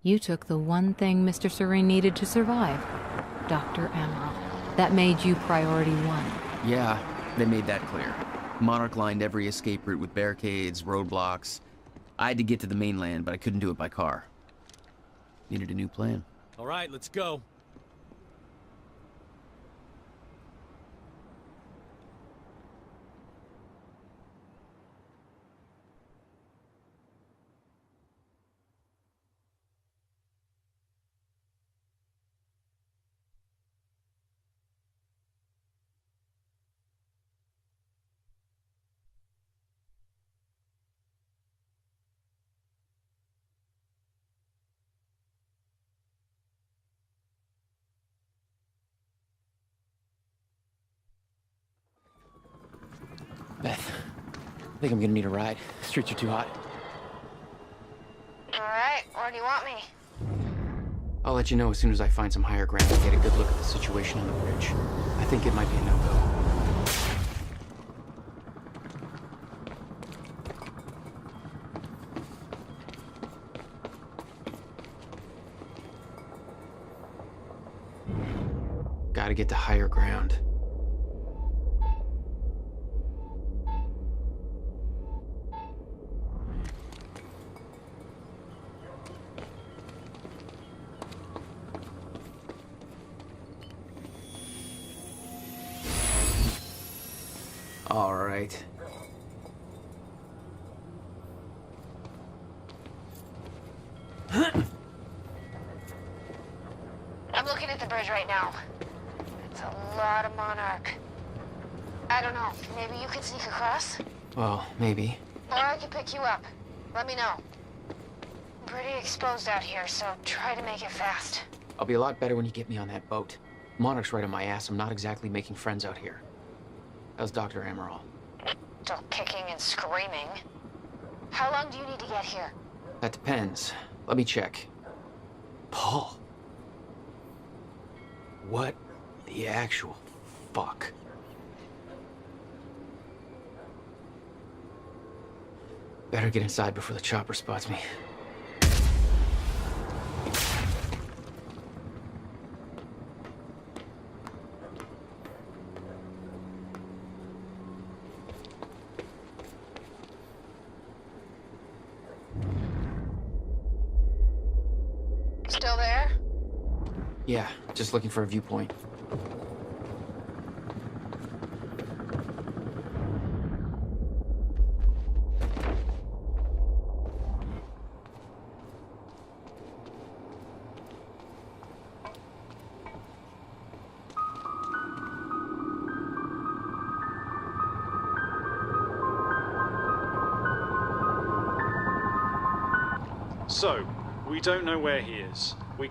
You took the one thing Mr. Serene needed to survive, Dr. Amaral. That made you priority one. Yeah, they made that clear. Monarch lined every escape route with barricades, roadblocks. I had to get to the mainland, but I couldn't do it by car. Needed a new plan. All right, let's go. Beth, I think I'm gonna need a ride. The streets are too hot. Alright, where do you want me? I'll let you know as soon as I find some higher ground and get a good look at the situation on the bridge. I think it might be a no-go. Gotta get to higher ground. All right. I'm looking at the bridge right now. It's a lot of Monarch. I don't know, maybe you could sneak across? Well, maybe. Or I could pick you up. Let me know. I'm pretty exposed out here, so try to make it fast. I'll be a lot better when you get me on that boat. Monarch's right on my ass. I'm not exactly making friends out here. How's Dr. Amaral? Still kicking and screaming. How long do you need to get here? That depends. Let me check. Paul. What the actual fuck? Better get inside before the chopper spots me. Still there? Yeah, just looking for a viewpoint. So, we don't know where he is. We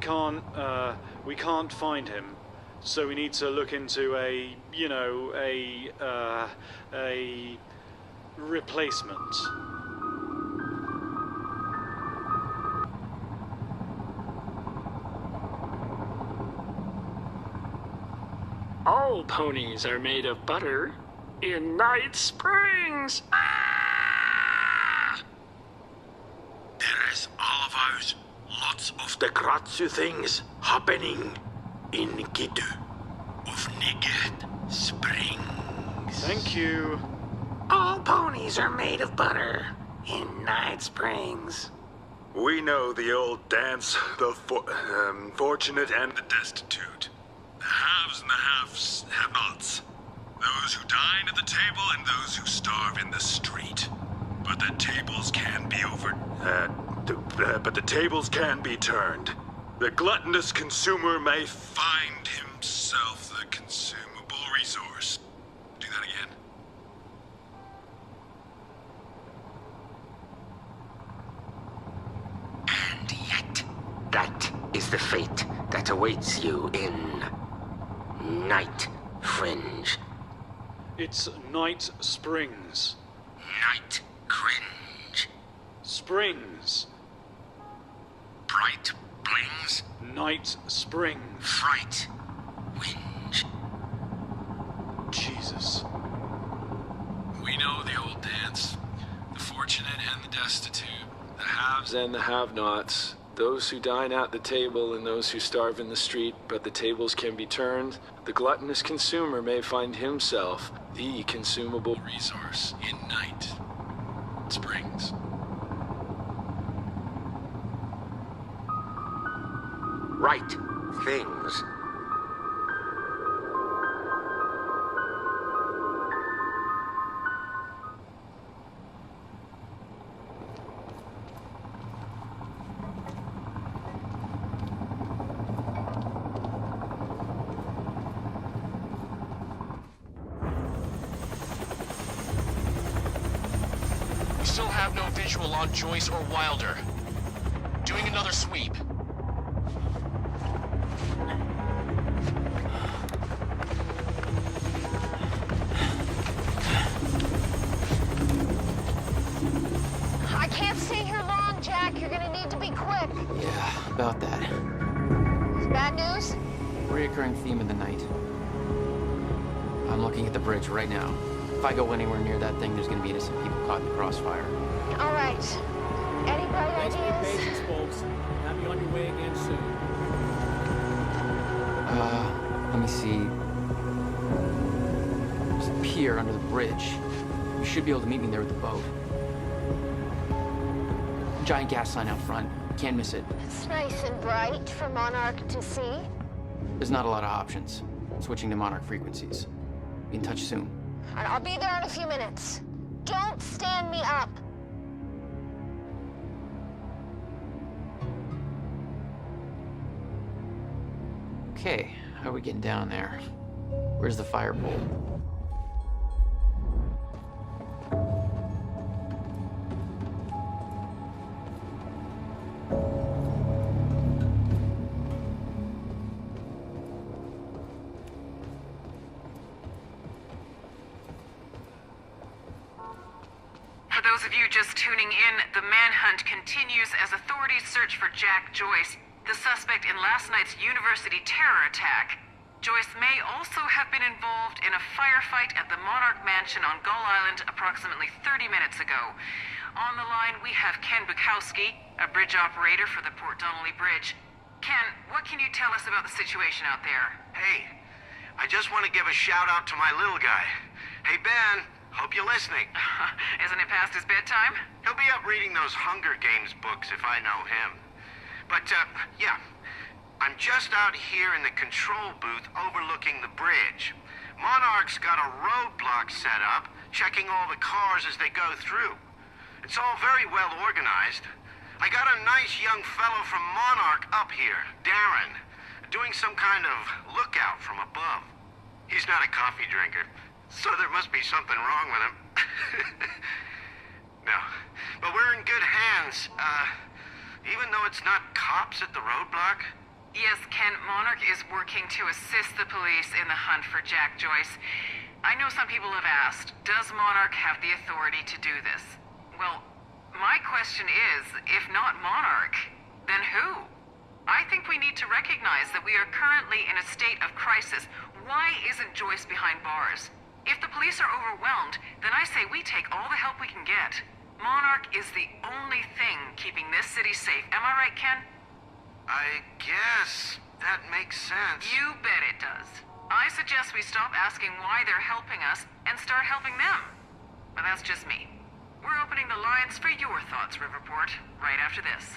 can't find him. So we need to look into a replacement. All ponies are made of butter in Night Springs. Ah! There is all of ours. Lots of the Kratzu things happening in Gitu of Night Springs. Thank you. All ponies are made of butter in Night Springs. We know the old dance, the fortunate and the destitute. The haves and the have-nots. Those who dine at the table and those who starve in the street. But the tables can be but the tables can be turned. The gluttonous consumer may find himself the consumable resource. Do that again. And yet, that is the fate that awaits you in Night Fringe. It's Night Springs. Night Cringe. Springs. Bright Blings. Night Springs. Fright. Whinge. Jesus. We know the old dance. The fortunate and the destitute. The haves and the have-nots. Those who dine at the table and those who starve in the street, but the tables can be turned. The gluttonous consumer may find himself the consumable resource in Night Springs. Right things. We still have no visual on Joyce or Wilder. Doing another sweep. I can't stay here long, Jack. You're gonna need to be quick. Yeah, about that. Bad news? Reoccurring theme of the night. I'm looking at the bridge right now. If I go anywhere near that thing, there's gonna be innocent people caught in the crossfire. All right. Any bright Thanks for your ideas? patience, folks. Have you on your way again soon. Let me see. There's a pier under the bridge. You should be able to meet me there with the boat. Giant gas sign out front. Can't miss it. It's nice and bright for Monarch to see. There's not a lot of options. Switching to Monarch frequencies. Be in touch soon. All right, I'll be there in a few minutes. Don't stand me up. Okay, how are we getting down there? Where's the fire pole? For those of you just tuning in, the manhunt continues as authorities search for Jack Joyce, the suspect in last night's university terror attack. Joyce may also have been involved in a firefight at the Monarch Mansion on Gull Island approximately 30 minutes ago. On the line, we have Ken Bukowski, a bridge operator for the Port Donnelly Bridge. Ken, what can you tell us about the situation out there? Hey, I just want to give a shout out to my little guy. Hey, Ben, hope you're listening. Isn't it past his bedtime? He'll be up reading those Hunger Games books if I know him. But, yeah, I'm just out here in the control booth overlooking the bridge. Monarch's got a roadblock set up, checking all the cars as they go through. It's all very well organized. I got a nice young fellow from Monarch up here, Darren, doing some kind of lookout from above. He's not a coffee drinker, so there must be something wrong with him. No, but we're in good hands. Even though it's not cops at the roadblock. Yes, Ken, Monarch is working to assist the police in the hunt for Jack Joyce. I know some people have asked, does Monarch have the authority to do this? Well, my question is, if not Monarch, then who? I think we need to recognize that we are currently in a state of crisis. Why isn't Joyce behind bars? If the police are overwhelmed, then I say we take all the help we can get. Monarch is the only thing keeping this city safe. Am I right, Ken? I guess that makes sense. You bet it does. I suggest we stop asking why they're helping us and start helping them. But that's just me. We're opening the lines for your thoughts, Riverport, right after this.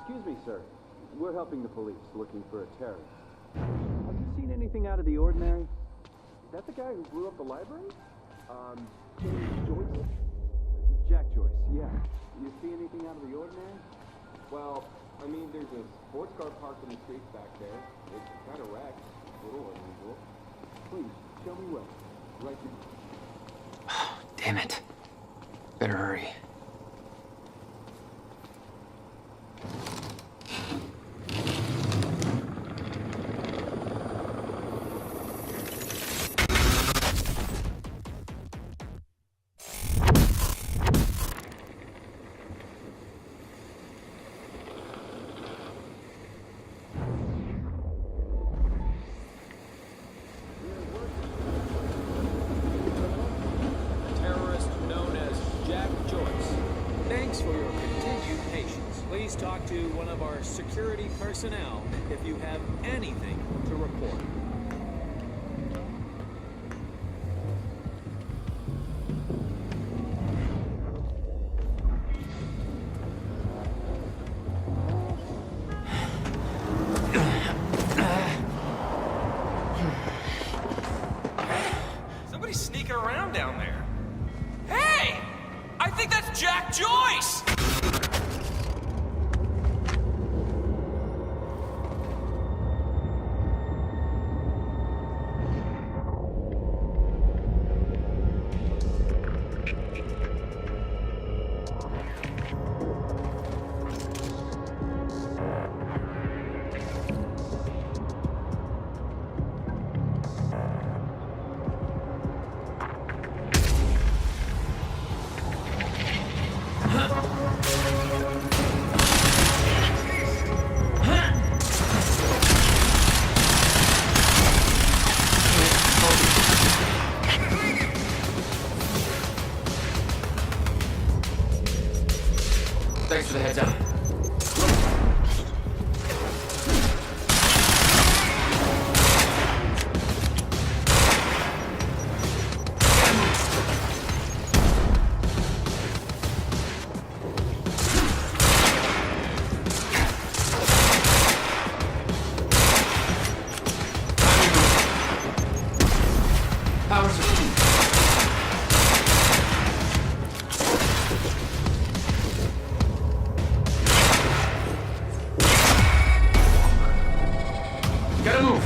Excuse me, sir. We're helping the police looking for a terrorist. Have you anything out of the ordinary? Is that the guy who blew up the library? Joyce? Jack Joyce, yeah. You see anything out of the ordinary? Well, I mean, there's a sports car parked in the streets back there. It's kind of wrecked. A little unusual. Please, show me where. Right here. Damn it. Better hurry. Terrorist known as Jack Joyce. Thanks for your continued patience. Please talk to one of our security personnel if you have anything to report. Somebody's sneaking around down there. Hey! I think that's Jack Joyce! Thanks for the heads up. Power system. Gotta move.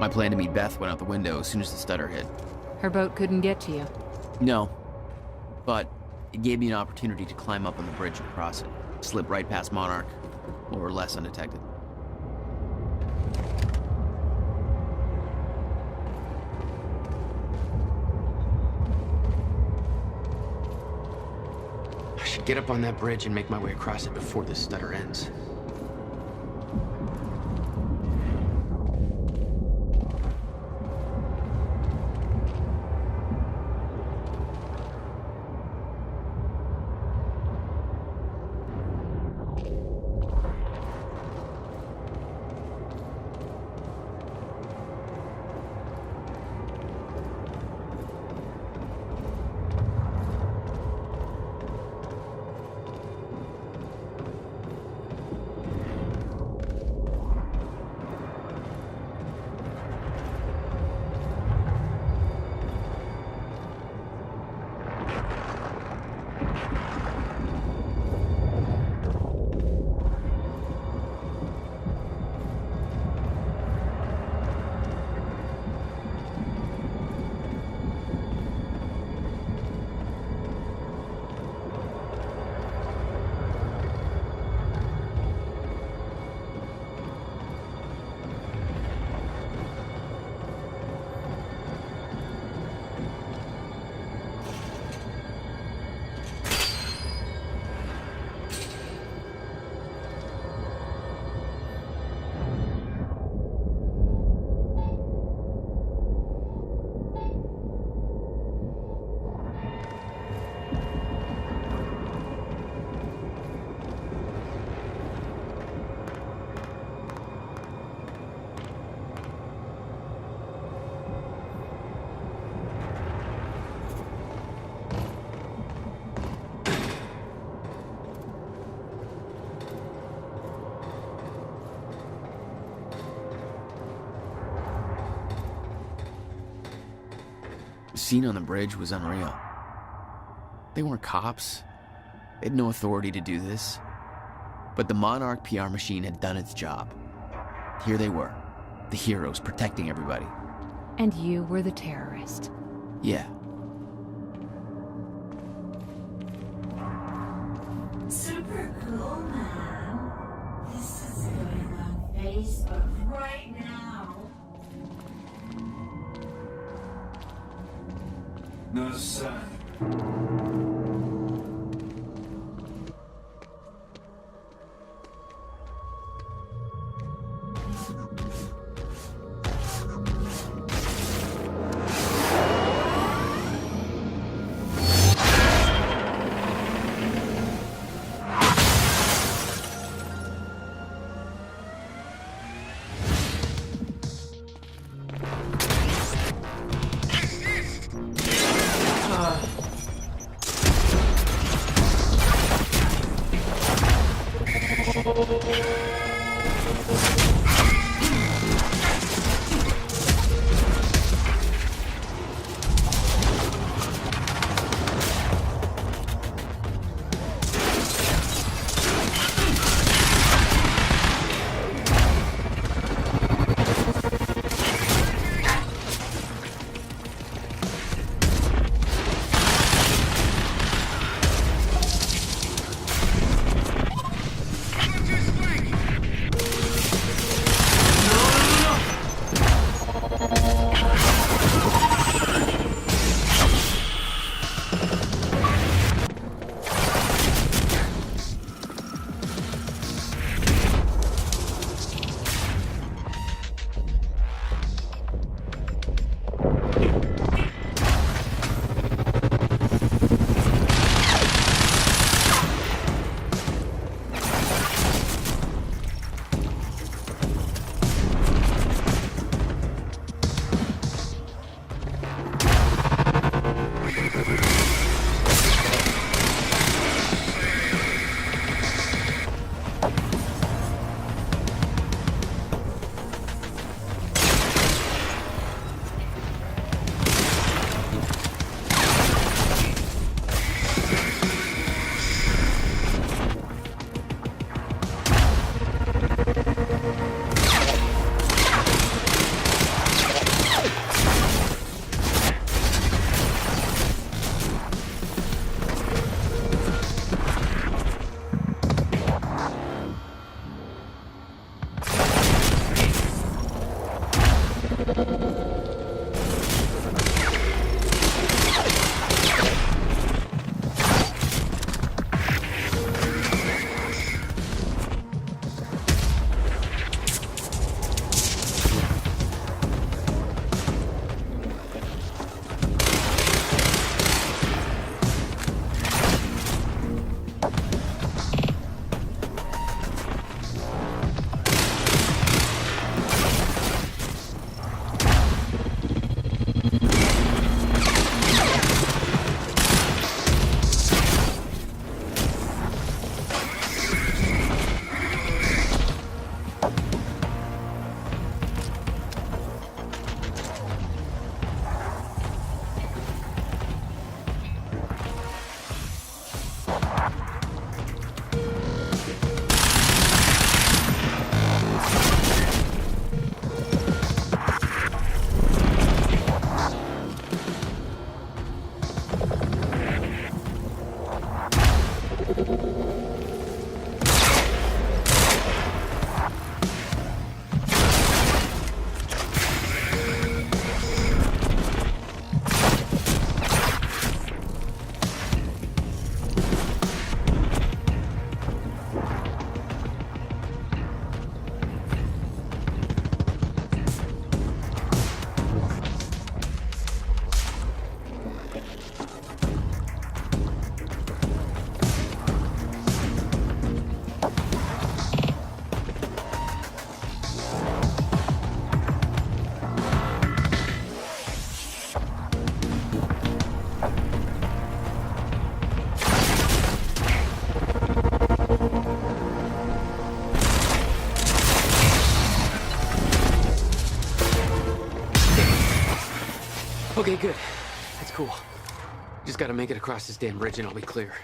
My plan to meet Beth went out the window as soon as the stutter hit. Her boat couldn't get to you. No, but it gave me an opportunity to climb up on the bridge and cross it. Slip right past Monarch, more or less undetected. I should get up on that bridge and make my way across it before this stutter ends. The scene on the bridge was unreal. They weren't cops. They had no authority to do this. But the Monarch PR machine had done its job. Here they were, the heroes protecting everybody. And you were the terrorist. Yeah. Super cool, man. This is going on Facebook right now. No, sir. Okay, good. That's cool. Just gotta make it across this damn bridge and I'll be clear.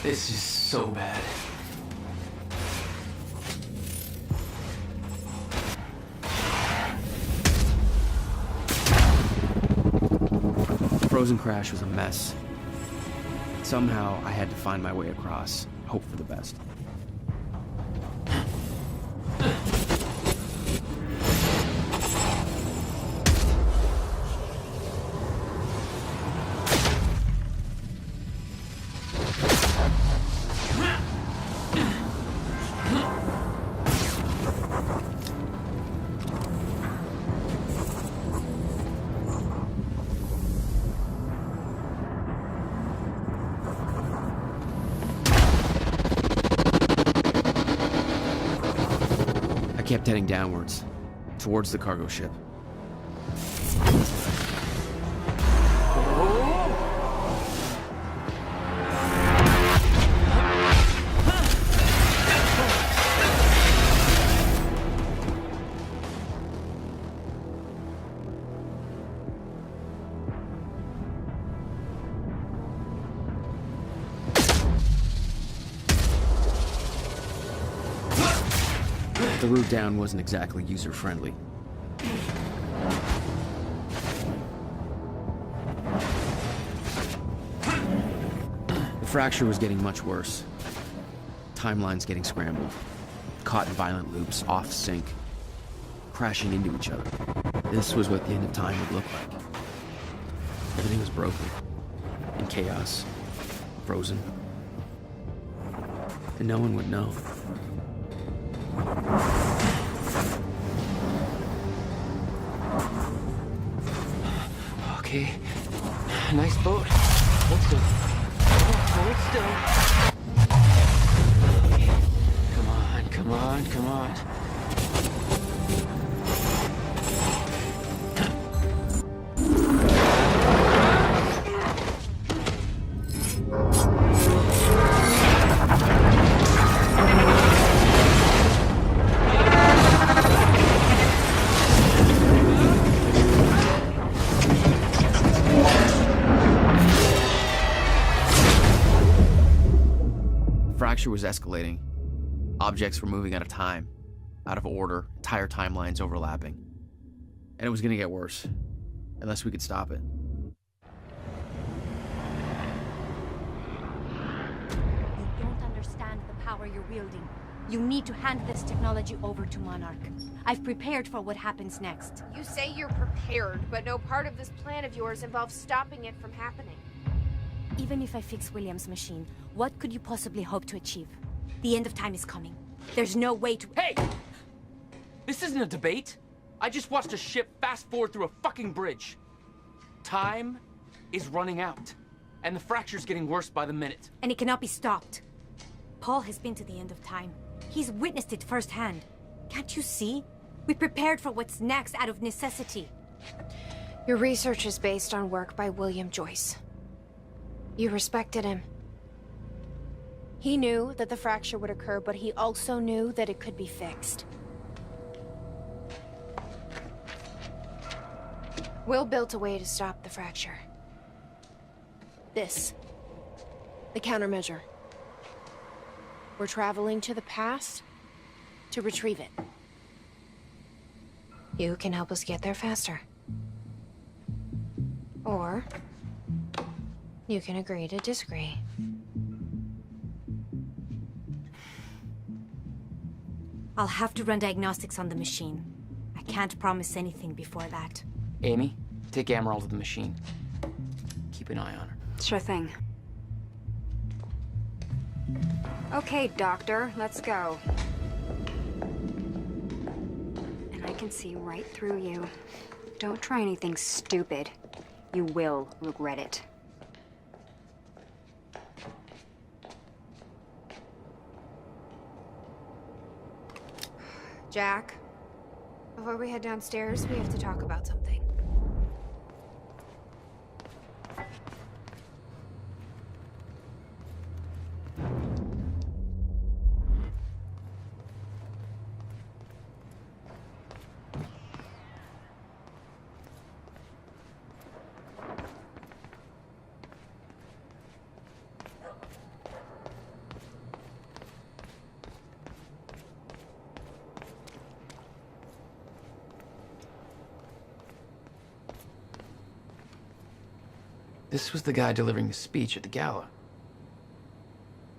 This is so bad. The frozen crash was a mess. Somehow, I had to find my way across, hope for the best. I kept heading downwards, towards the cargo ship. The route down wasn't exactly user-friendly. The fracture was getting much worse. Timelines getting scrambled. Caught in violent loops, off sync. Crashing into each other. This was what the end of time would look like. Everything was broken. In chaos. Frozen. And no one would know. Okay. Nice boat. Hold still. Hold still. Okay. Come on, come on, come on. Fracture was escalating. Objects were moving out of time, out of order, entire timelines overlapping. And it was going to get worse, unless we could stop it. You don't understand the power you're wielding. You need to hand this technology over to Monarch. I've prepared for what happens next. You say you're prepared, but no part of this plan of yours involves stopping it from happening. Even if I fix William's machine, what could you possibly hope to achieve? The end of time is coming. There's no way to— Hey! This isn't a debate. I just watched a ship fast forward through a fucking bridge. Time is running out, and the fracture's getting worse by the minute. And it cannot be stopped. Paul has been to the end of time. He's witnessed it firsthand. Can't you see? We prepared for what's next out of necessity. Your research is based on work by William Joyce. You respected him. He knew that the fracture would occur, but he also knew that it could be fixed. Will built a way to stop the fracture. This. The countermeasure. We're traveling to the past to retrieve it. You can help us get there faster. Or you can agree to disagree. I'll have to run diagnostics on the machine. I can't promise anything before that. Amy, take Amaral to the machine. Keep an eye on her. Sure thing. Okay, Doctor, let's go. And I can see right through you. Don't try anything stupid. You will regret it. Jack, before we head downstairs, we have to talk about something. This was the guy delivering the speech at the gala.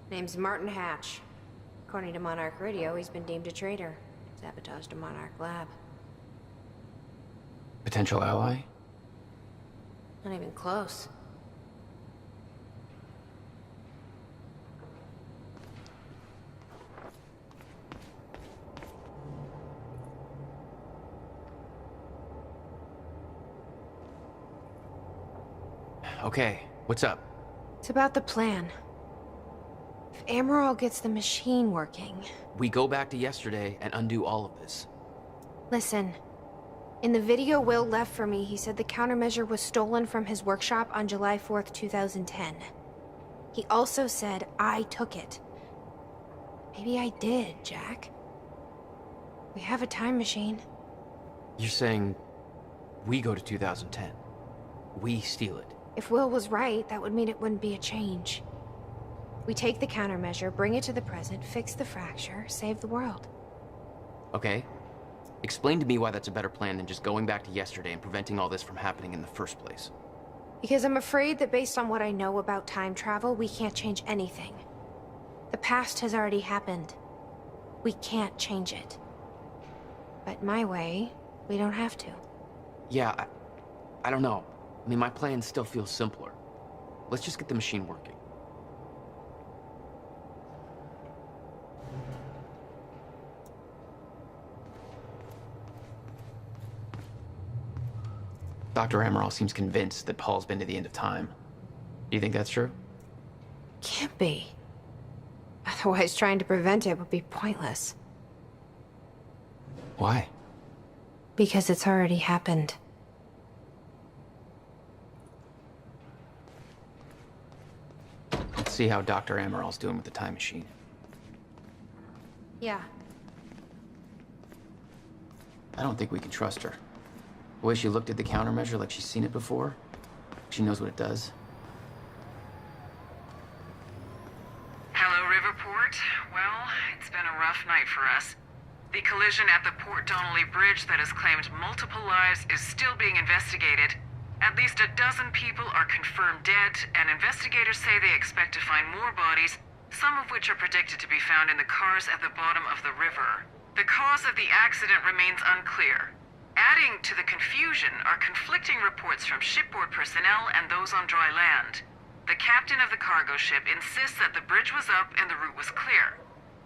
Name's Martin Hatch. According to Monarch Radio, he's been deemed a traitor. Sabotaged a Monarch lab. Potential ally? Not even close. Okay, what's up? It's about the plan. If Amaral gets the machine working... We go back to yesterday and undo all of this. Listen. In the video Will left for me, he said the countermeasure was stolen from his workshop on July 4th, 2010. He also said I took it. Maybe I did, Jack. We have a time machine. You're saying we go to 2010. We steal it. If Will was right, that would mean it wouldn't be a change. We take the countermeasure, bring it to the present, fix the fracture, save the world. Okay. Explain to me why that's a better plan than just going back to yesterday and preventing all this from happening in the first place. Because I'm afraid that based on what I know about time travel, we can't change anything. The past has already happened. We can't change it. But my way, we don't have to. Yeah, I don't know. I mean, my plan still feels simpler. Let's just get the machine working. Dr. Amaral seems convinced that Paul's been to the end of time. Do you think that's true? Can't be. Otherwise, trying to prevent it would be pointless. Why? Because it's already happened. Let's see how Dr. Amaral's doing with the time machine. Yeah. I don't think we can trust her. The way she looked at the countermeasure like she's seen it before, she knows what it does. Hello, Riverport. Well, it's been a rough night for us. The collision at the Port Donnelly Bridge that has claimed multiple lives is still being investigated. At least a dozen people are confirmed dead, and investigators say they expect to find more bodies, some of which are predicted to be found in the cars at the bottom of the river. The cause of the accident remains unclear. Adding to the confusion are conflicting reports from shipboard personnel and those on dry land. The captain of the cargo ship insists that the bridge was up and the route was clear.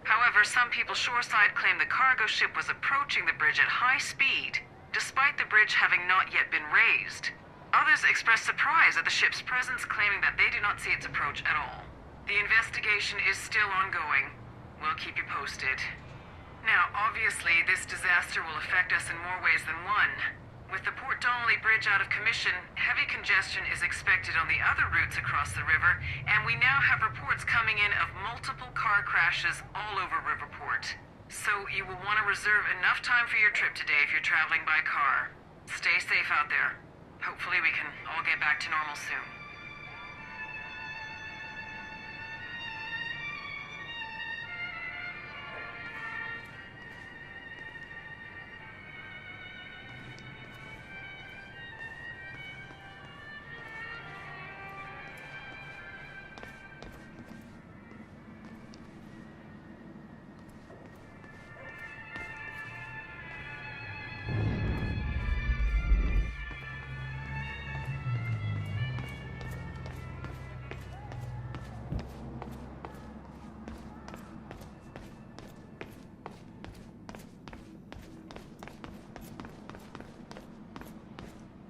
However, some people shoreside claim the cargo ship was approaching the bridge at high speed, despite the bridge having not yet been raised. Others express surprise at the ship's presence, claiming that they do not see its approach at all. The investigation is still ongoing. We'll keep you posted. Now, obviously, this disaster will affect us in more ways than one. With the Port Donnelly Bridge out of commission, heavy congestion is expected on the other routes across the river, and we now have reports coming in of multiple car crashes all over Riverport. So you will want to reserve enough time for your trip today if you're traveling by car. Stay safe out there. Hopefully we can all get back to normal soon.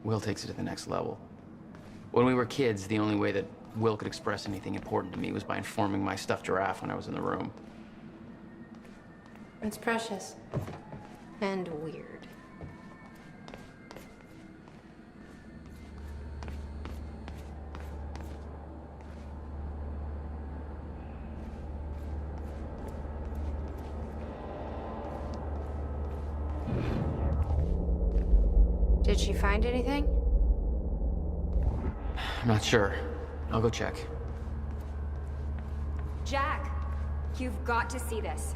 Will takes it to the next level. When we were kids, the only way that Will could express anything important to me was by informing my stuffed giraffe when I was in the room. It's precious. And weird. Did she find anything? I'm not sure. I'll go check. Jack, you've got to see this.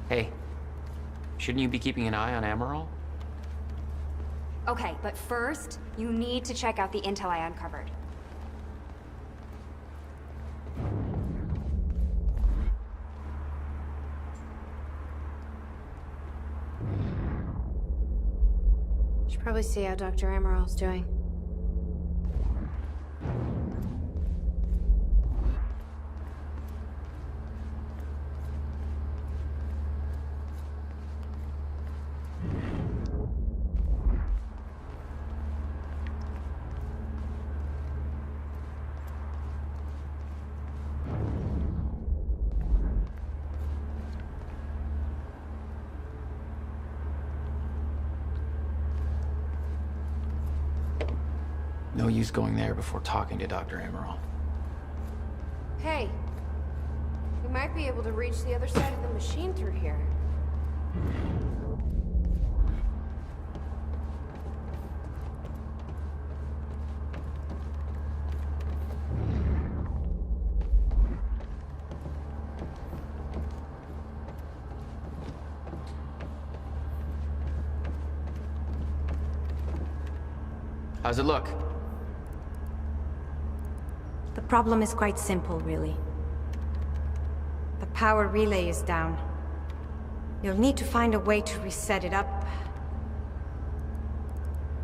Hey, shouldn't you be keeping an eye on Amaral? Okay, but first, you need to check out the intel I uncovered. Should probably see how Dr. Amaral's doing. No use going there before talking to Dr. Amaral. Hey, we might be able to reach the other side of the machine through here. How's it look? The problem is quite simple, really. The power relay is down. You'll need to find a way to reset it up.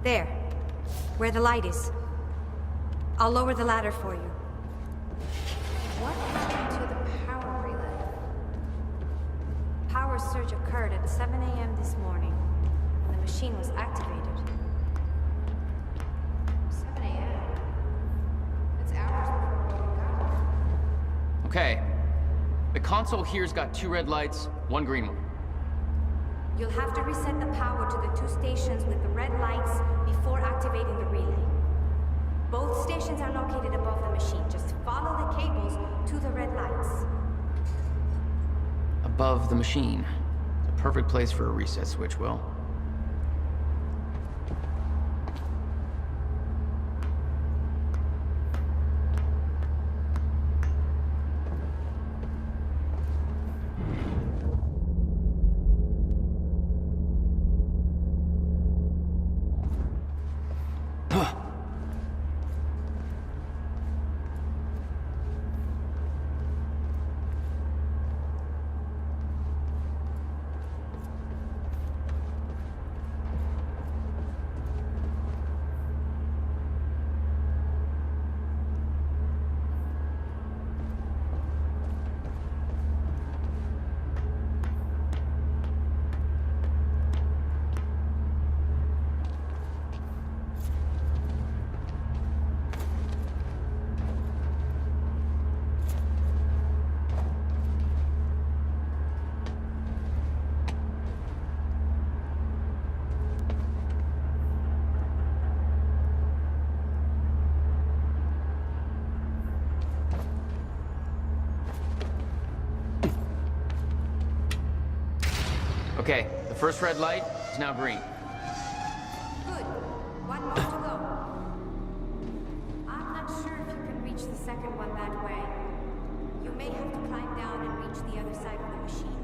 There, where the light is. I'll lower the ladder for you. What happened to the power relay? Power surge outage occurred at 7 a.m. this morning, and the machine was activated. 7 a.m. It's hours before we got here. Okay. The console here's got 2 red lights, 1 green one. You'll have to reset the power to the 2 stations with the red lights before activating the relay. Both stations are located above the machine. Just follow the cables to the red lights. Above the machine. It's a perfect place for a reset switch, Will. Okay, the first red light is now green. Good. 1 more to go. I'm not sure if you can reach the second one that way. You may have to climb down and reach the other side of the machine.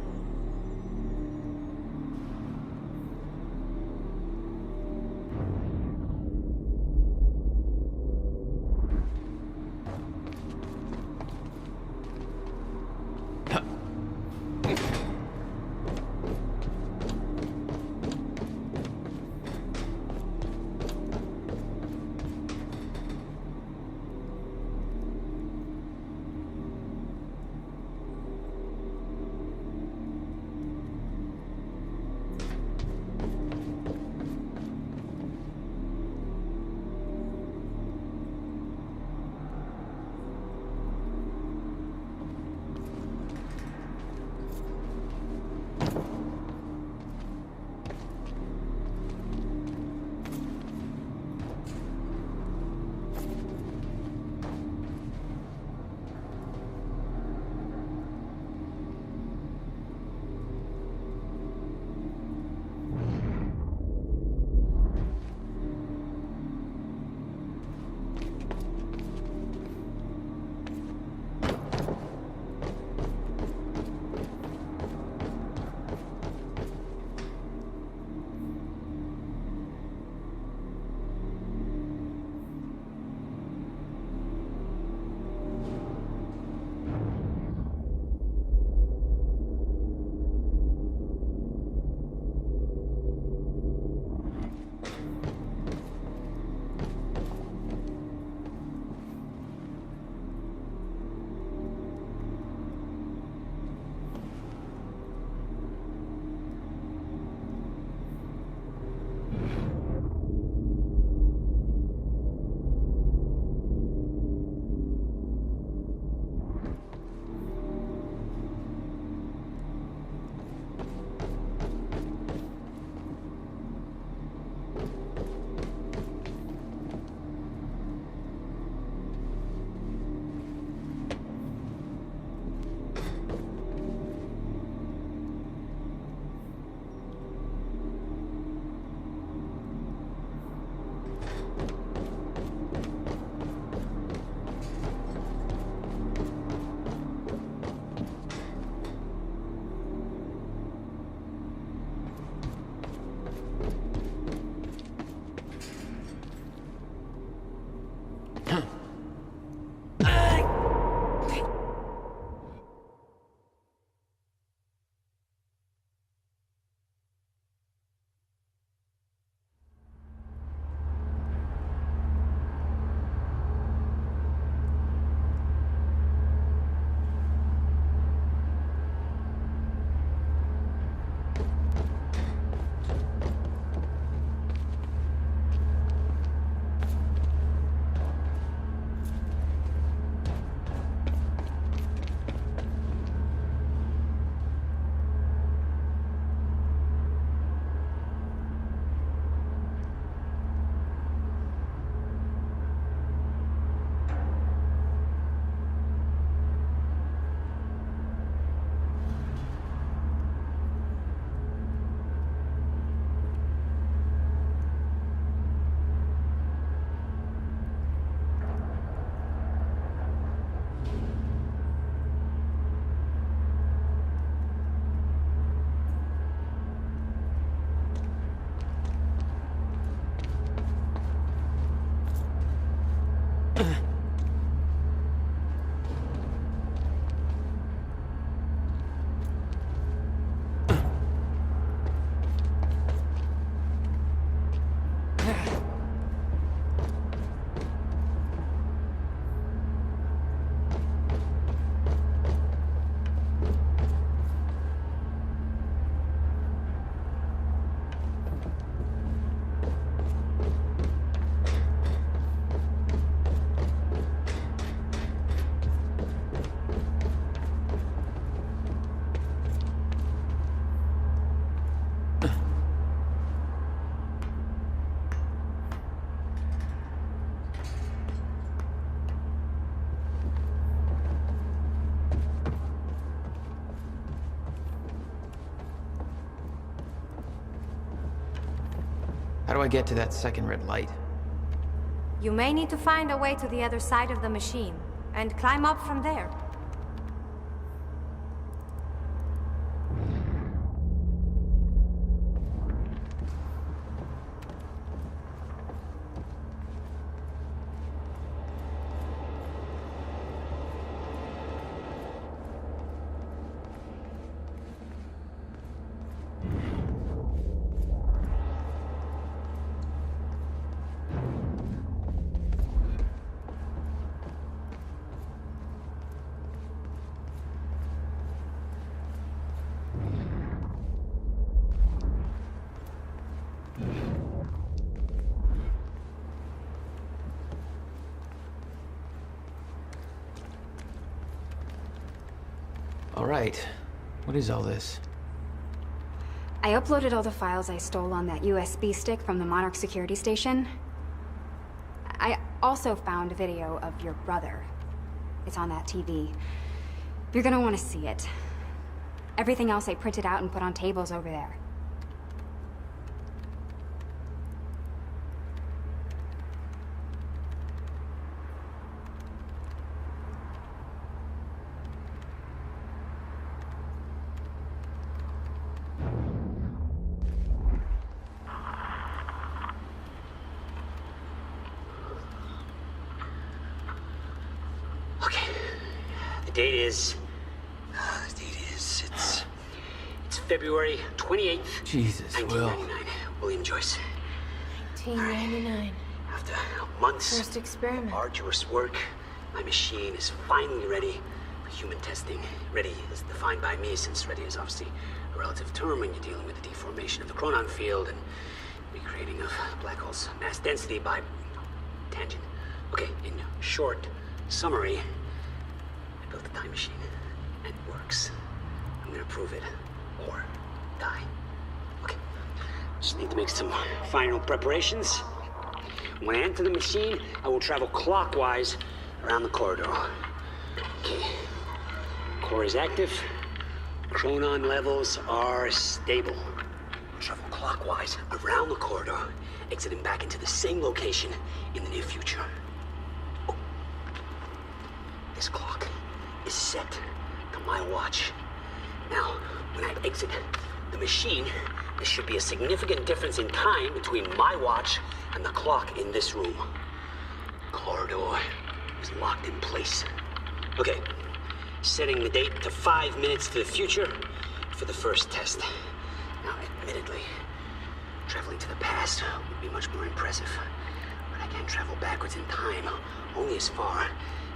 do I get to that second red light? You may need to find a way to the other side of the machine, and climb up from there. All right. What is all this? I uploaded all the files I stole on that USB stick from the Monarch security station. I also found a video of your brother. It's on that TV. You're gonna want to see it. Everything else I printed out and put on tables over there. It's February 28th, Jesus, 1999. William Joyce. 1999. After months First experiment. of arduous work, my machine is finally ready for human testing. Ready is defined by me, since ready is obviously a relative term when you're dealing with the deformation of the chronon field and recreating of black holes' mass density by tangent. Okay, in short summary, I built a time machine, and it works. I'm gonna prove it, or die. Okay, just need to make some final preparations. When I enter the machine, I will travel clockwise around the corridor. Okay, core is active. Chronon levels are stable. Travel clockwise around the corridor, exiting back into the same location in the near future. Oh. This clock is set to my watch. Now, when I exit the machine, there should be a significant difference in time between my watch and the clock in this room. Corridor is locked in place. Okay, setting the date to 5 minutes to the future for the first test. Now, admittedly, traveling to the past would be much more impressive, but I can't travel backwards in time, only as far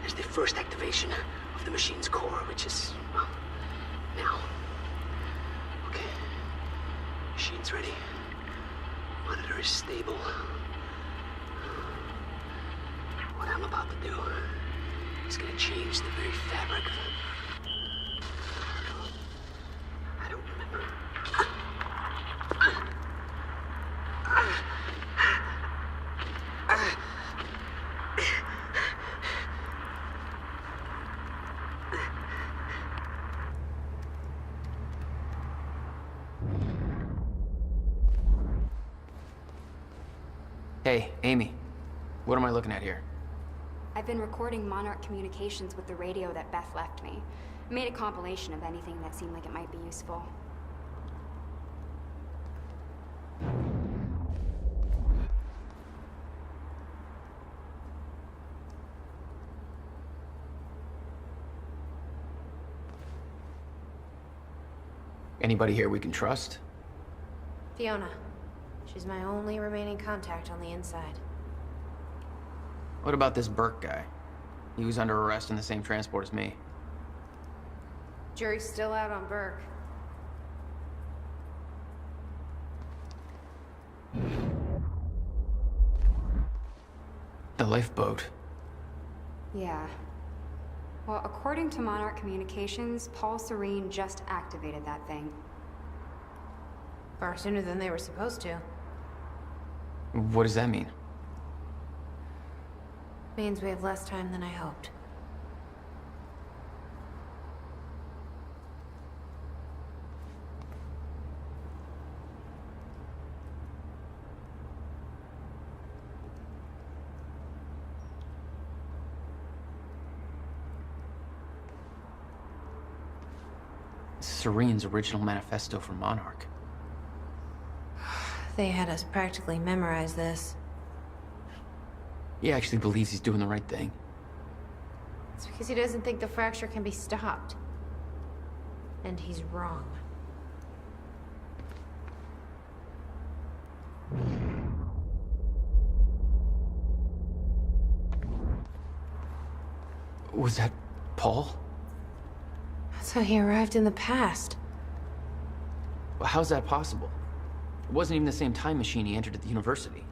as the first activation of the machine's core, which is, well, now. Okay, machine's ready. Monitor is stable. What I'm about to do is gonna change the very fabric of I don't remember. Hey, Amy. What am I looking at here? I've been recording Monarch communications with the radio that Beth left me. I made a compilation of anything that seemed like it might be useful. Anybody here we can trust? Fiona. She's my only remaining contact on the inside. What about this Burke guy? He was under arrest in the same transport as me. Jury's still out on Burke. The lifeboat. Yeah. Well, according to Monarch Communications, Paul Serene just activated that thing. Far sooner than they were supposed to. What does that mean? Means we have less time than I hoped. Serene's original manifesto for Monarch. They had us practically memorize this. He actually believes he's doing the right thing. It's because he doesn't think the fracture can be stopped. And he's wrong. Was that Paul? That's how he arrived in the past. Well, how's that possible? It wasn't even the same time machine he entered at the university.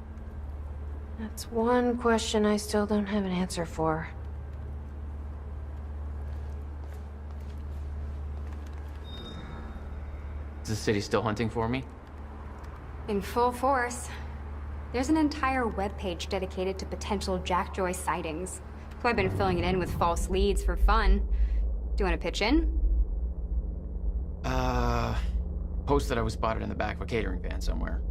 That's one question I still don't have an answer for. Is the city still hunting for me? In full force. There's an entire webpage dedicated to potential Jack Joyce sightings. So I've been filling it in with false leads for fun. Do you want to pitch in? Post that I was spotted in the back of a catering van somewhere.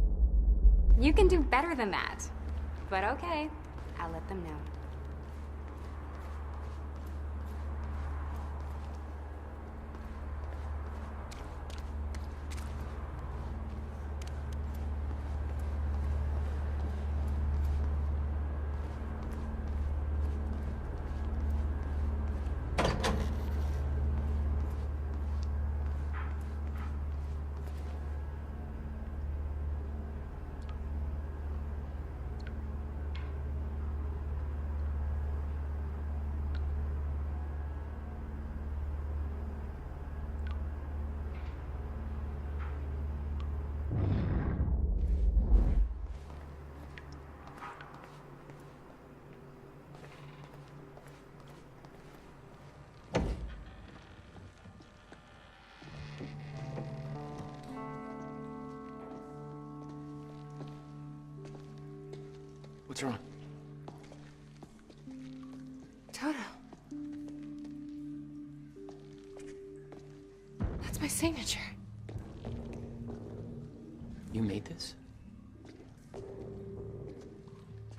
You can do better than that. But okay, I'll let them know. What's wrong? Toto. That's my signature. You made this?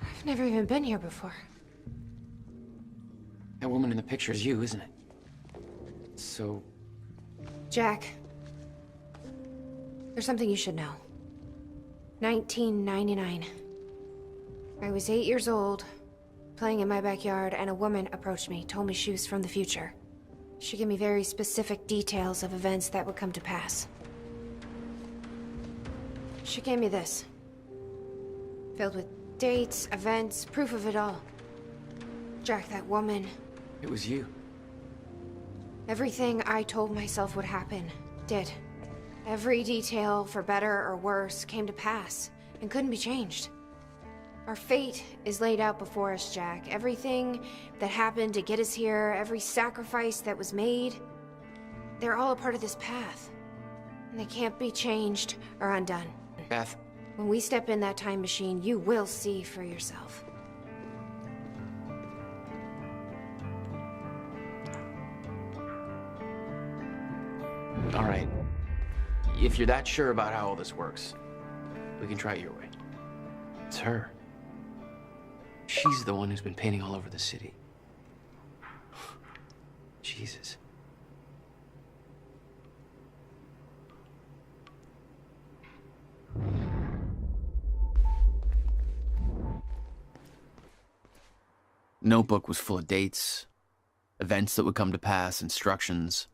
I've never even been here before. That woman in the picture is you, isn't it? So... Jack. There's something you should know. 1999. I was 8 years old, playing in my backyard, and a woman approached me, told me she was from the future. She gave me very specific details of events that would come to pass. She gave me this. Filled with dates, events, proof of it all. Jack, that woman... It was you. Everything I told myself would happen, did. Every detail, for better or worse, came to pass, and couldn't be changed. Our fate is laid out before us, Jack. Everything that happened to get us here, every sacrifice that was made, they're all a part of this path. And they can't be changed or undone. Beth. When we step in that time machine, you will see for yourself. All right. If you're that sure about how all this works, we can try it your way. It's her. She's the one who's been painting all over the city. Jesus. Notebook was full of dates, events that would come to pass, instructions.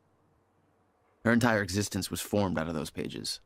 Her entire existence was formed out of those pages.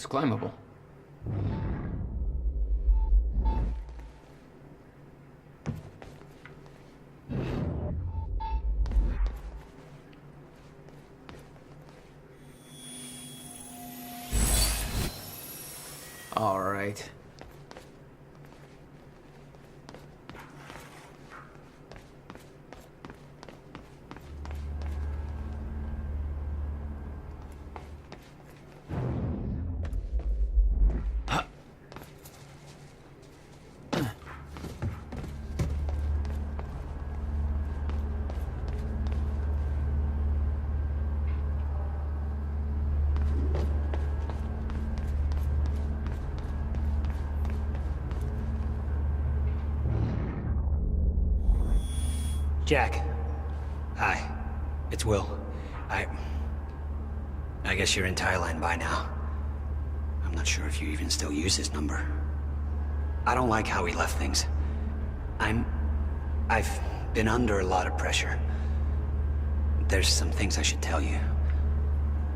Looks climbable. All right. Jack. Hi. It's Will. I guess you're in Thailand by now. I'm not sure if you even still use this number. I don't like how he left things. I've been under a lot of pressure. There's some things I should tell you.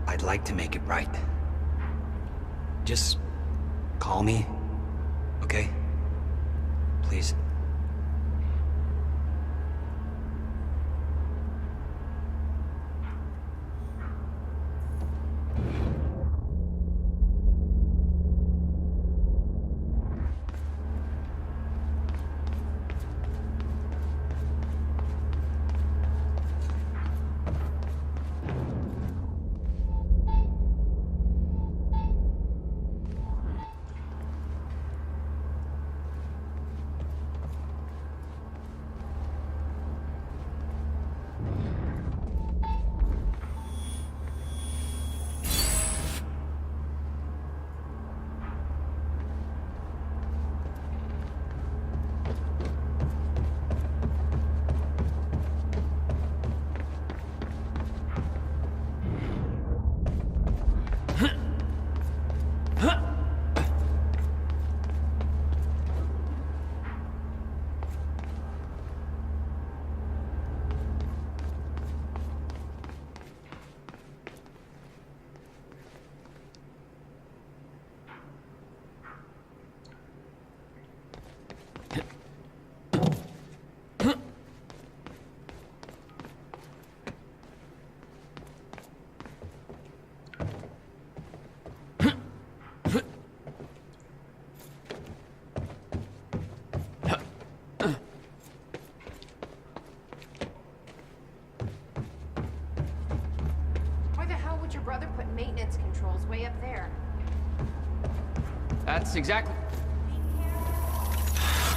I'd like to make it right. Just call me, okay? Please. brother put maintenance controls way up there. That's exactly...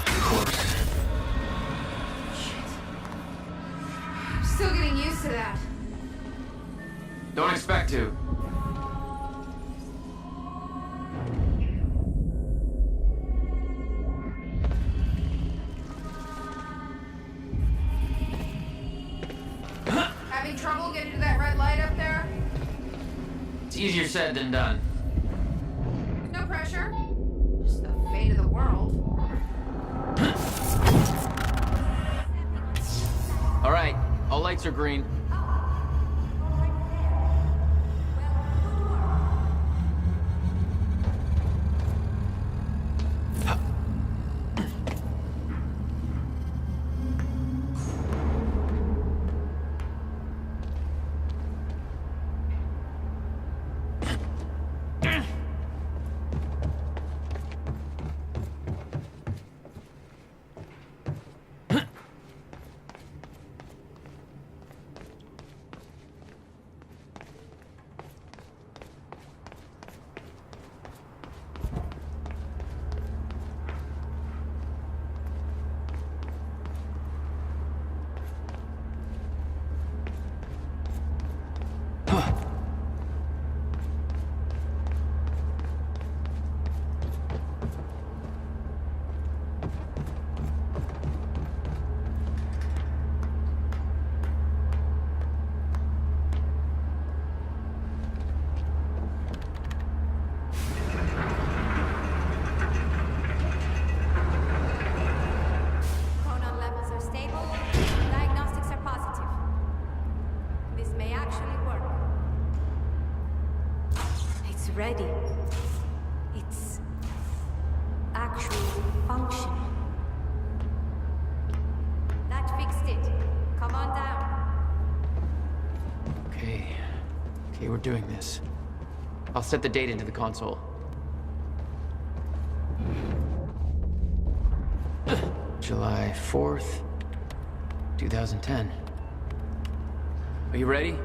Of course. I'm still getting used to that. Don't expect to. Having trouble getting to that red light up there? It's easier said than done. No pressure. Just the fate of the world. All right, all lights are green. Ready. Come on down. Okay, we're doing this. I'll set the date into the console. July 4th, 2010. Are you ready?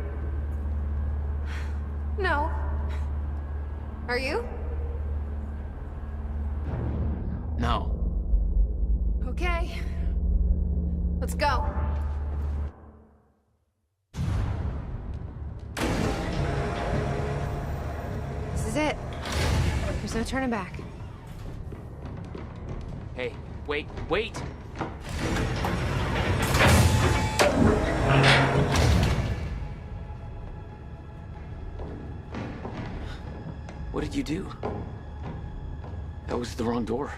No. Are you? No. Okay. Let's go. This is it. There's no turning back. Hey, wait! What did you do? That was the wrong door.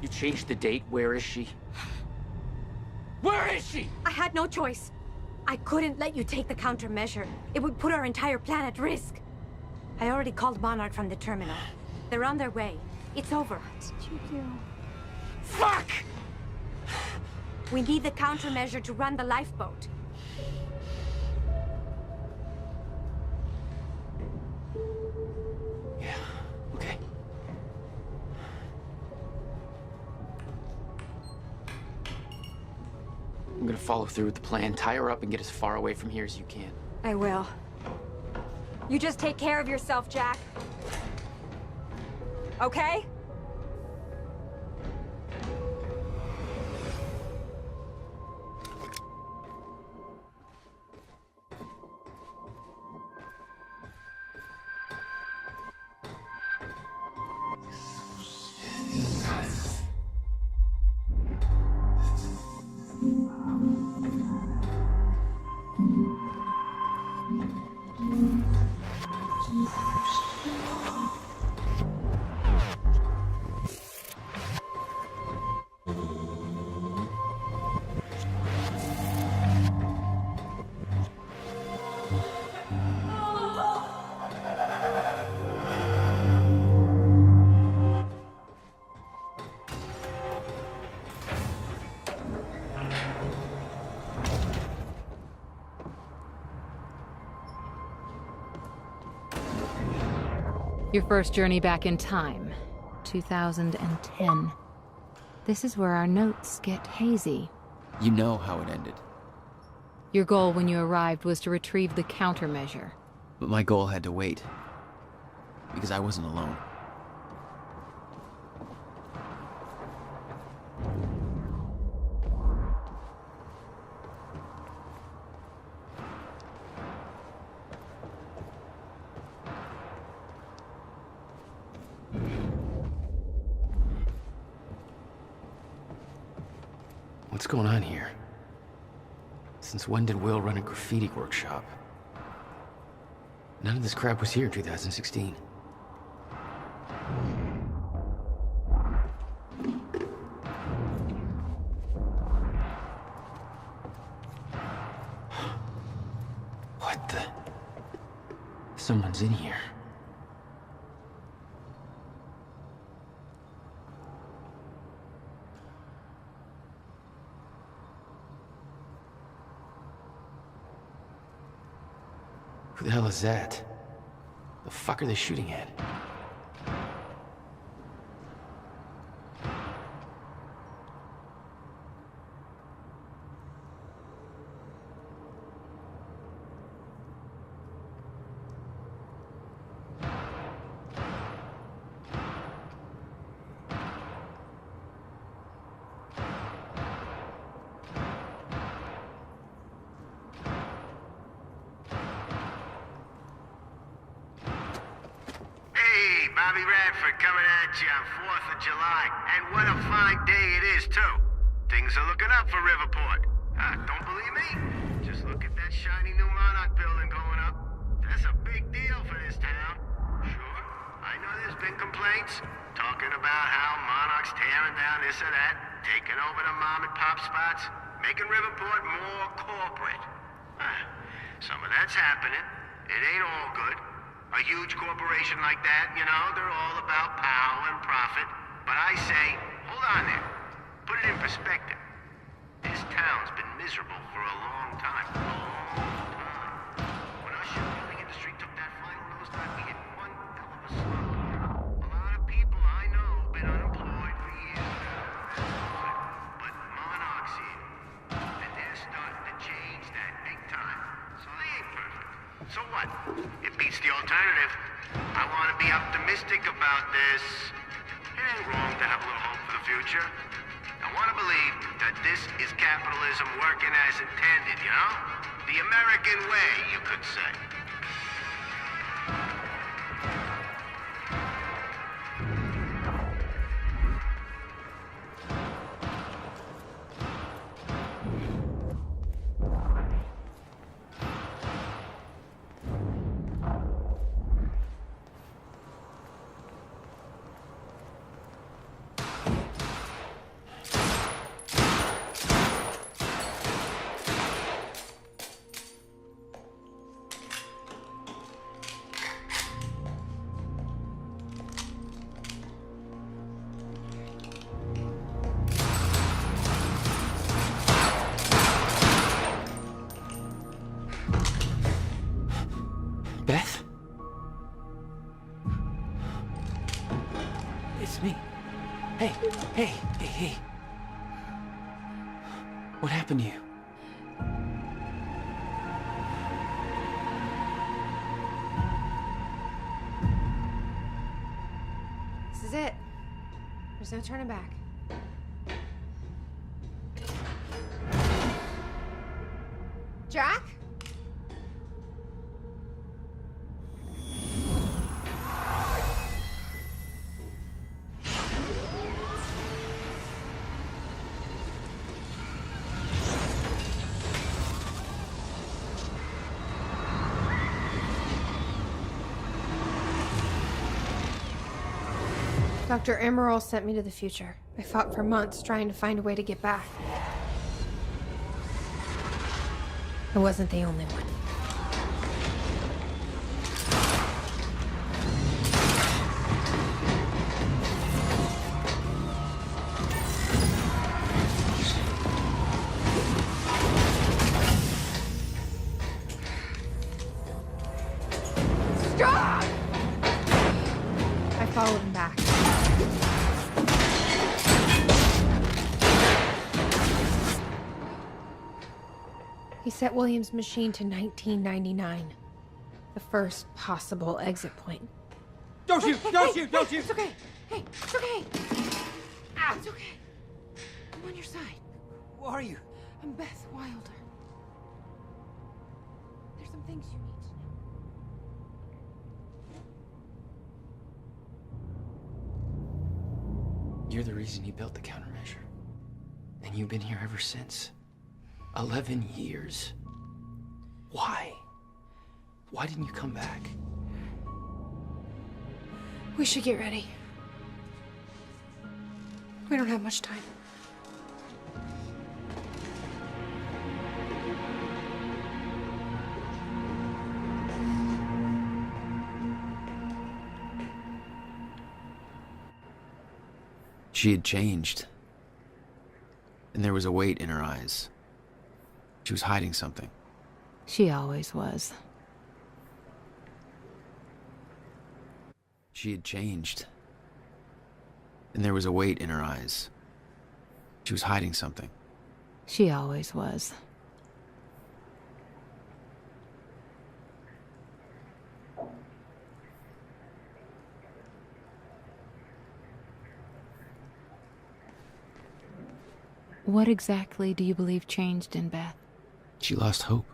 You changed the date. Where is she? Where is she? I had no choice. I couldn't let you take the countermeasure. It would put our entire plan at risk. I already called Monarch from the terminal. They're on their way. It's over. What did you do? Fuck! We need the countermeasure to run the lifeboat. Okay. I'm gonna follow through with the plan. Tie her up and get as far away from here as you can. I will. You just take care of yourself, Jack. Okay? Your first journey back in time, 2010. This is where our notes get hazy. You know how it ended. Your goal when you arrived was to retrieve the countermeasure. But my goal had to wait. Because I wasn't alone. What's going on here? Since when did Will run a graffiti workshop? None of this crap was here in 2016. What the? Someone's in here. Who the hell is that? The fuck are they shooting at? Bobby Radford coming at you on 4th of July. And what a fine day it is, too. Things are looking up for Riverport. Don't believe me? Just look at that shiny new Monarch building going up. That's a big deal for this town. Sure, I know there's been complaints, talking about how Monarch's tearing down this or that, taking over the mom and pop spots, making Riverport more corporate. Some of that's happening. It ain't all good. A huge corporation like that, you know, they're all about power and profit. But I say, hold on there. Put it in perspective. what? It beats the alternative. I want to be optimistic about this. It ain't wrong to have a little hope for the future. I want to believe that this is capitalism working as intended, you know? The American way, you could say. Beth? It's me. Hey. What happened to you? This is it. There's no turning back. Jack? Dr. Emerald sent me to the future. I fought for months trying to find a way to get back. I wasn't the only one. Stop! I followed him back. He set William's machine to 1999. The first possible exit point. Don't shoot! Don't shoot! Don't shoot! It's okay. Hey, it's okay. It's okay. I'm on your side. Who are you? I'm Beth Wilder. There's some things you need to know. You're the reason he built the countermeasure. And you've been here ever since. 11 years. Why? Why didn't you come back? We should get ready. We don't have much time. She had changed. And there was a weight in her eyes. She was hiding something. She always was. She had changed. And there was a weight in her eyes. She was hiding something. She always was. What exactly do you believe changed in Beth? She lost hope.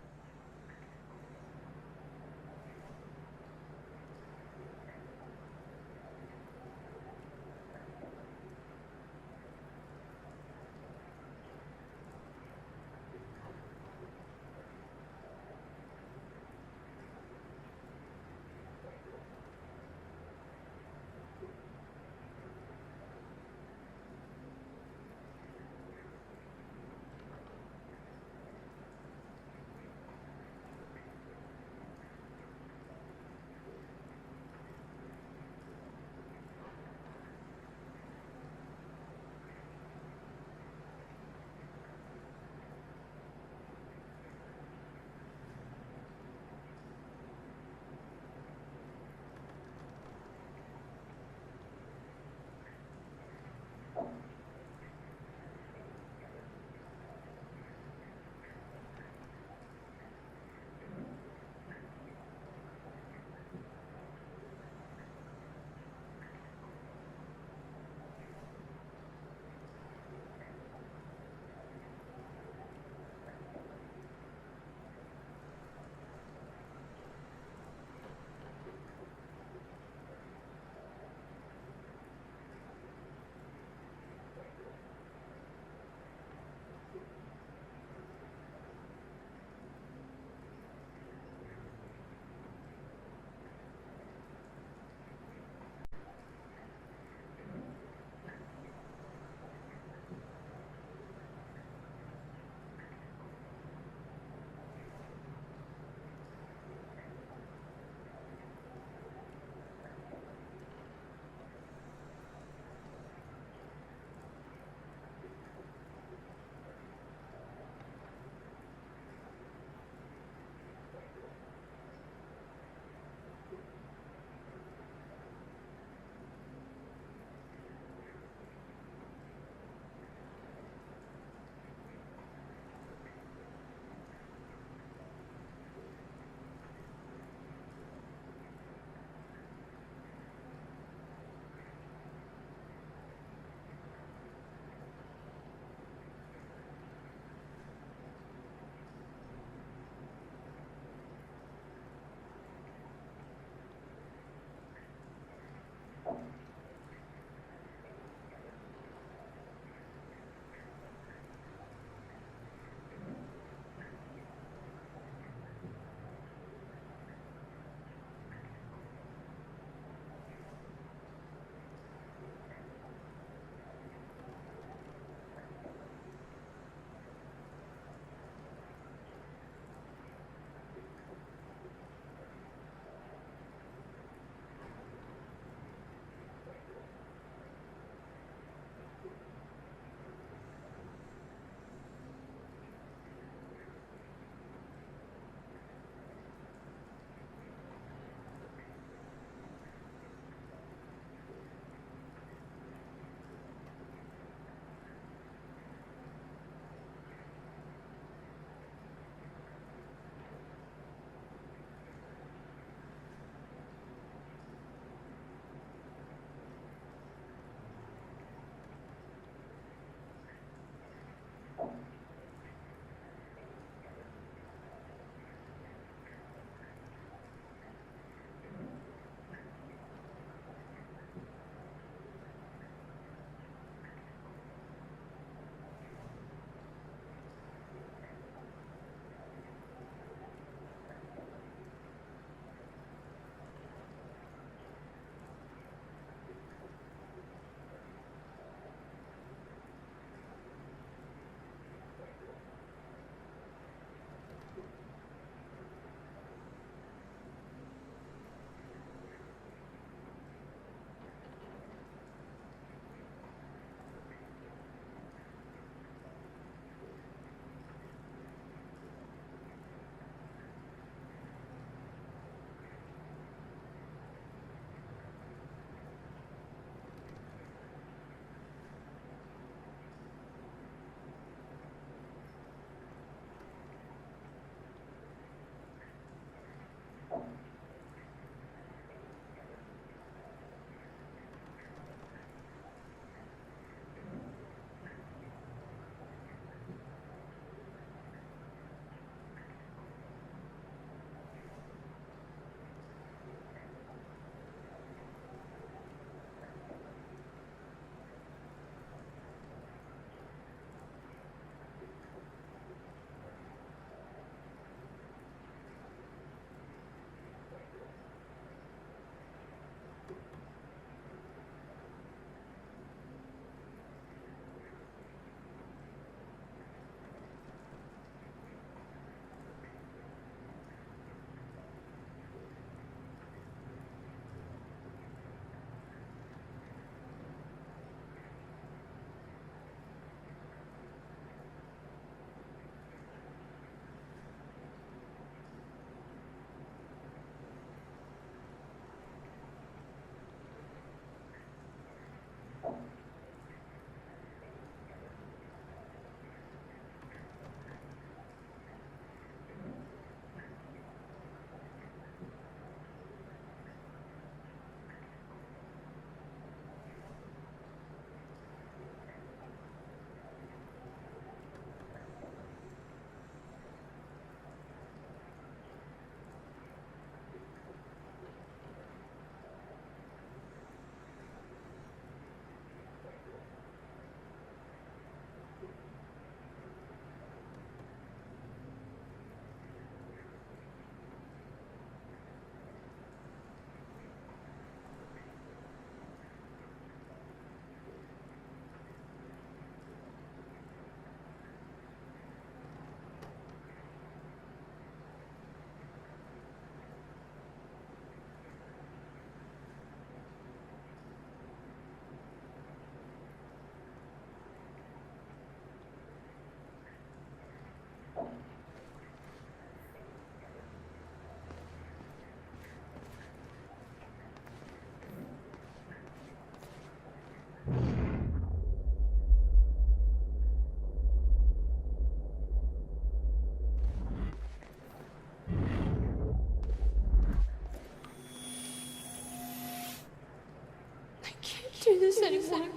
anymore.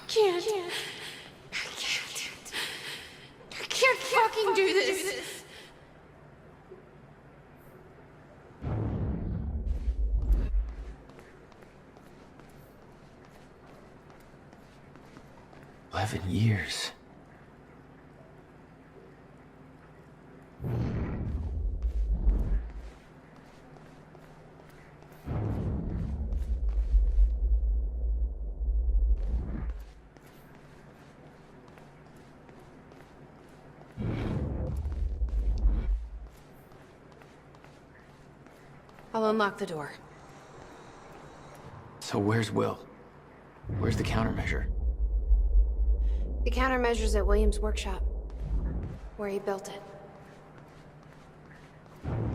Can't. I can't fucking do this. Years. I'll unlock the door. So where's Will? Where's the countermeasure? The countermeasure's at Williams' workshop, where he built it.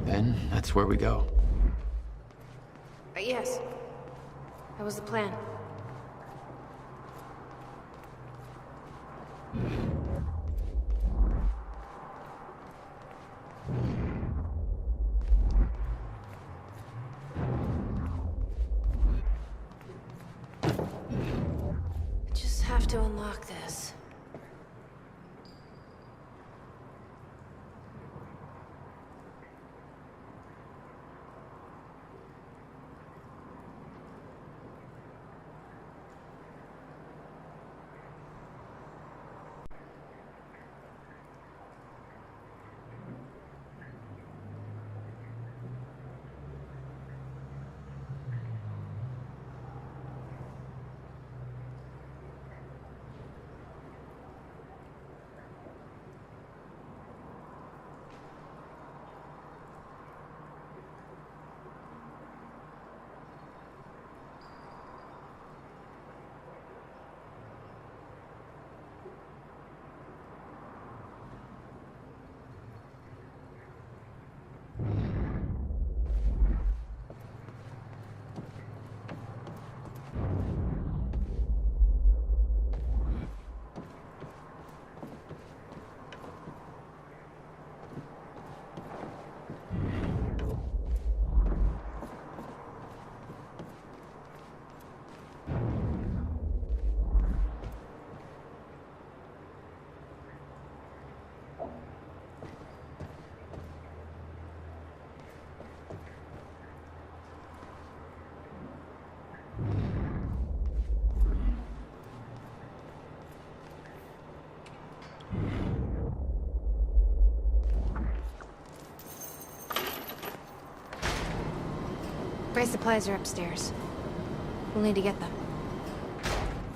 Then that's where we go. Yes. That was the plan. I just have to unlock this. My supplies are upstairs. We'll need to get them.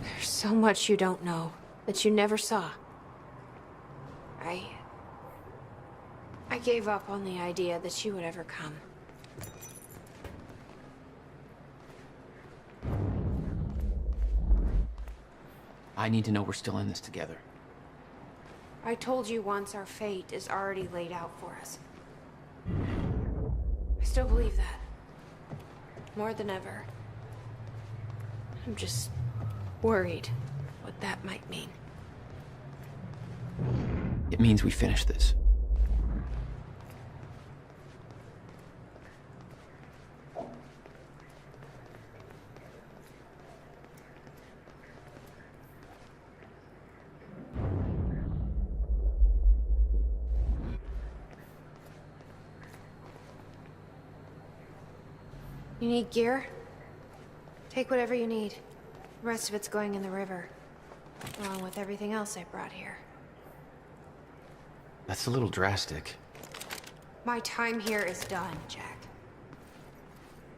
There's so much you don't know, that you never saw. I gave up on the idea that you would ever come. I need to know we're still in this together. I told you once our fate is already laid out for us. I still believe that. More than ever. I'm just worried what that might mean. It means we finish this. You need gear? Take whatever you need. The rest of it's going in the river, along with everything else I brought here. That's a little drastic. My time here is done, Jack.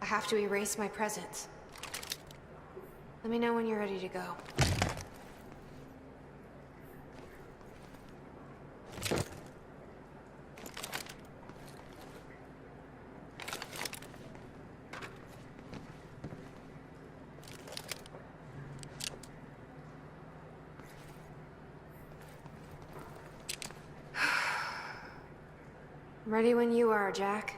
I have to erase my presence. Let me know when you're ready to go. Ready when you are, Jack.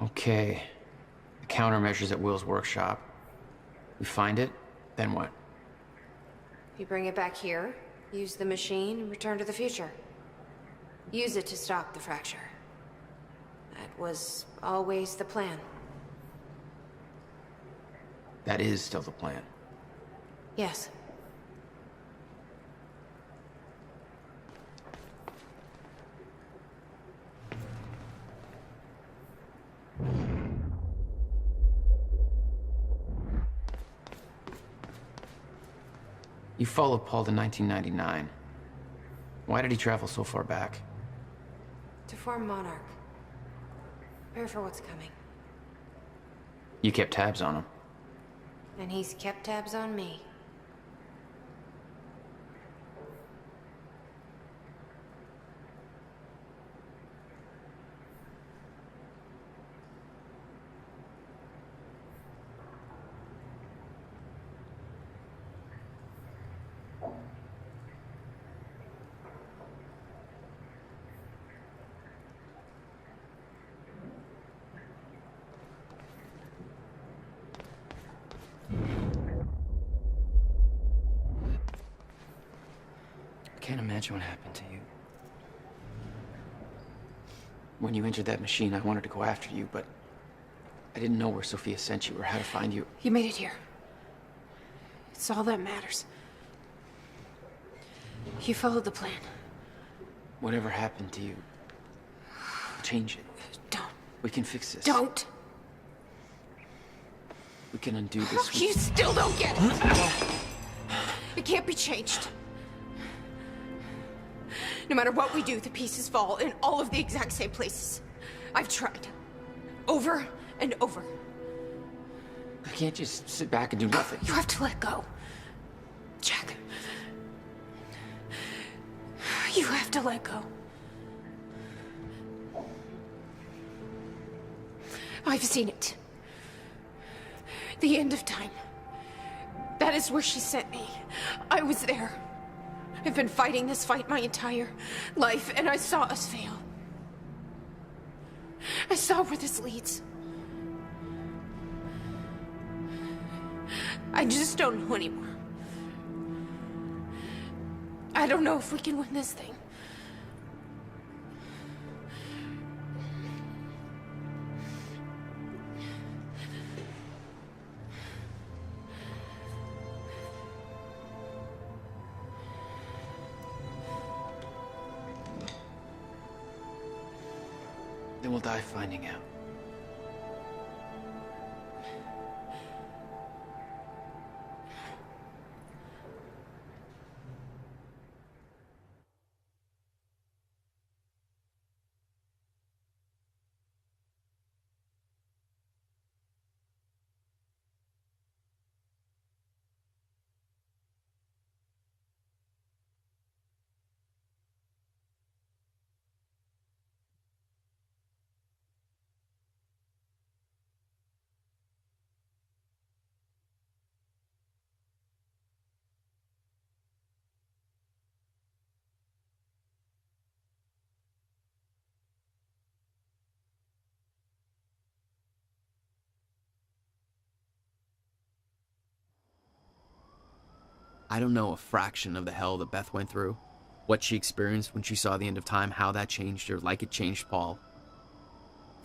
Okay. The countermeasure's at Will's workshop. We find it, then what? You bring it back here, use the machine, and return to the future. Use it to stop the fracture. That was always the plan. That is still the plan. Yes. You followed Paul to 1999. Why did he travel so far back? To form Monarch. Prepare for what's coming. You kept tabs on him. And he's kept tabs on me. I can't imagine what happened to you. When you entered that machine, I wanted to go after you, but I didn't know where Sophia sent you or how to find you. You made it here. It's all that matters. You followed the plan. Whatever happened to you, change it. Don't. We can fix this. Don't! We can undo this. You still don't get it! It can't be changed. No matter what we do, the pieces fall in all of the exact same places. I've tried. Over and over. I can't just sit back and do nothing. You have to let go. Jack. You have to let go. I've seen it. The end of time. That is where she sent me. I was there. I've been fighting this fight my entire life, and I saw us fail. I saw where this leads. I just don't know anymore. I don't know if we can win this thing. Then we'll die finding out. I don't know a fraction of the hell that Beth went through, what she experienced when she saw the end of time, how that changed her like it changed Paul.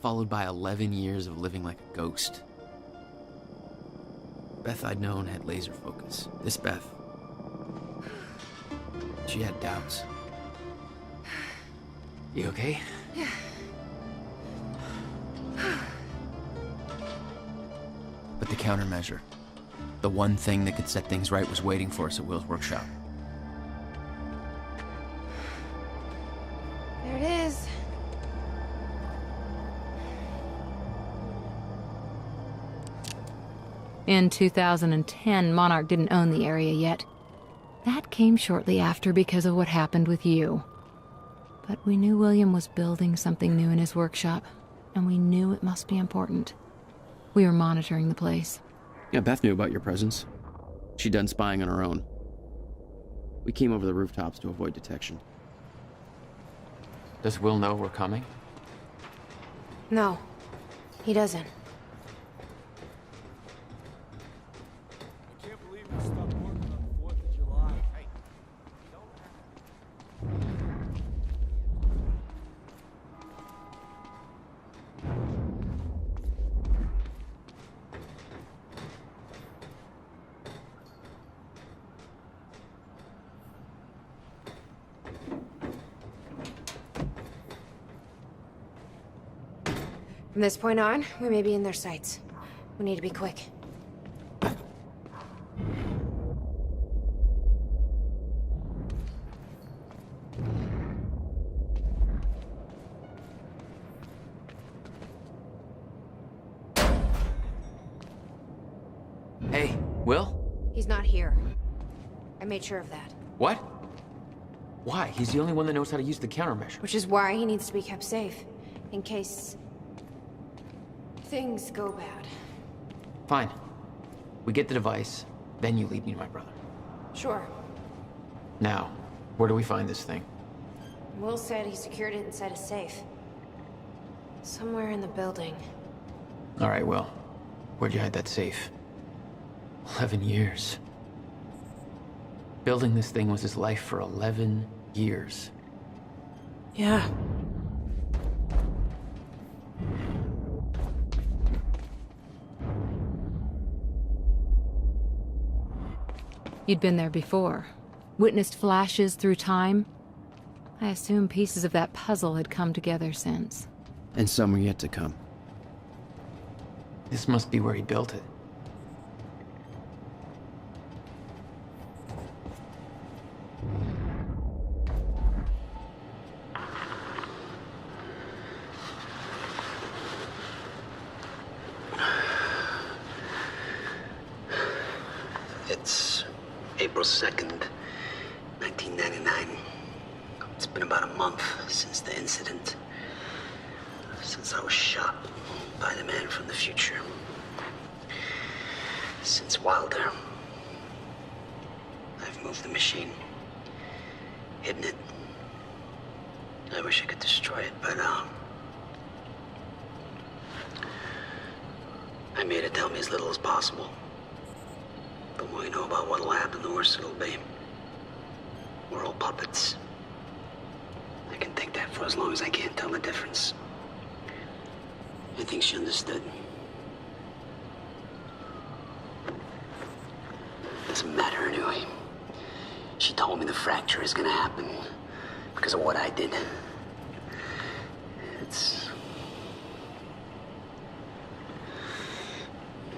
Followed by 11 years of living like a ghost. Beth I'd known had laser focus. This Beth, she had doubts. You okay? Yeah. But the countermeasure, the one thing that could set things right, was waiting for us at Will's workshop. There it is. In 2010, Monarch didn't own the area yet. That came shortly after because of what happened with you. But we knew William was building something new in his workshop, and we knew it must be important. We were monitoring the place. Yeah, Beth knew about your presence. She'd done spying on her own. We came over the rooftops to avoid detection. Does Will know we're coming? No, he doesn't. I can't believe we stopped working on the 4th of July. Hey, From this point on, we may be in their sights. We need to be quick. Hey, Will? He's not here. I made sure of that. What? Why? He's the only one that knows how to use the countermeasure. Which is why he needs to be kept safe. In case... things go bad. Fine. We get the device, then you lead me to my brother. Sure. Now, where do we find this thing? Will said he secured it inside a safe. Somewhere in the building. All right, Will. Where'd you hide that safe? 11 years. Building this thing was his life for 11 years. Yeah. You'd been there before. Witnessed flashes through time. I assume pieces of that puzzle had come together since. And some are yet to come. This must be where he built it. It's April 2nd, 1999. It's been about a month since the incident. Since I was shot by the man from the future. Since Wilder. I've moved the machine. Hidden it. I wish I could destroy it, but, I made it tell me as little as possible. The more you know about what'll happen, the worse it'll be. We're all puppets. I can take that for as long as I can't tell the difference. I think she understood. Doesn't matter anyway. She told me the fracture is gonna happen because of what I did. It's...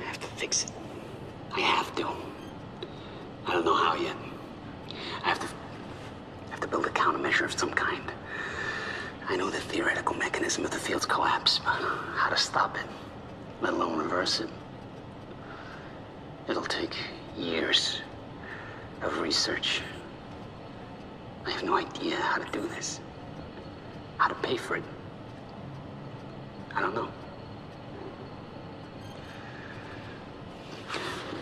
I have to fix it. I have to. I don't know how yet. I have to build a countermeasure of some kind. I know the theoretical mechanism of the field's collapse, but how to stop it, let alone reverse it. It'll take years of research. I have no idea how to do this. How to pay for it. I don't know.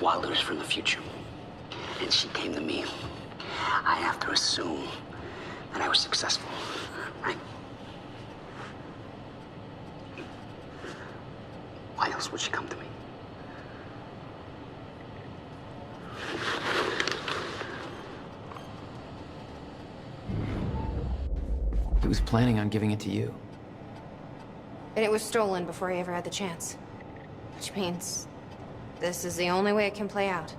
Wilder's from the future, and she came to me. I have to assume that I was successful, right? Why else would she come to me? He was planning on giving it to you. And it was stolen before I ever had the chance. Which means this is the only way it can play out.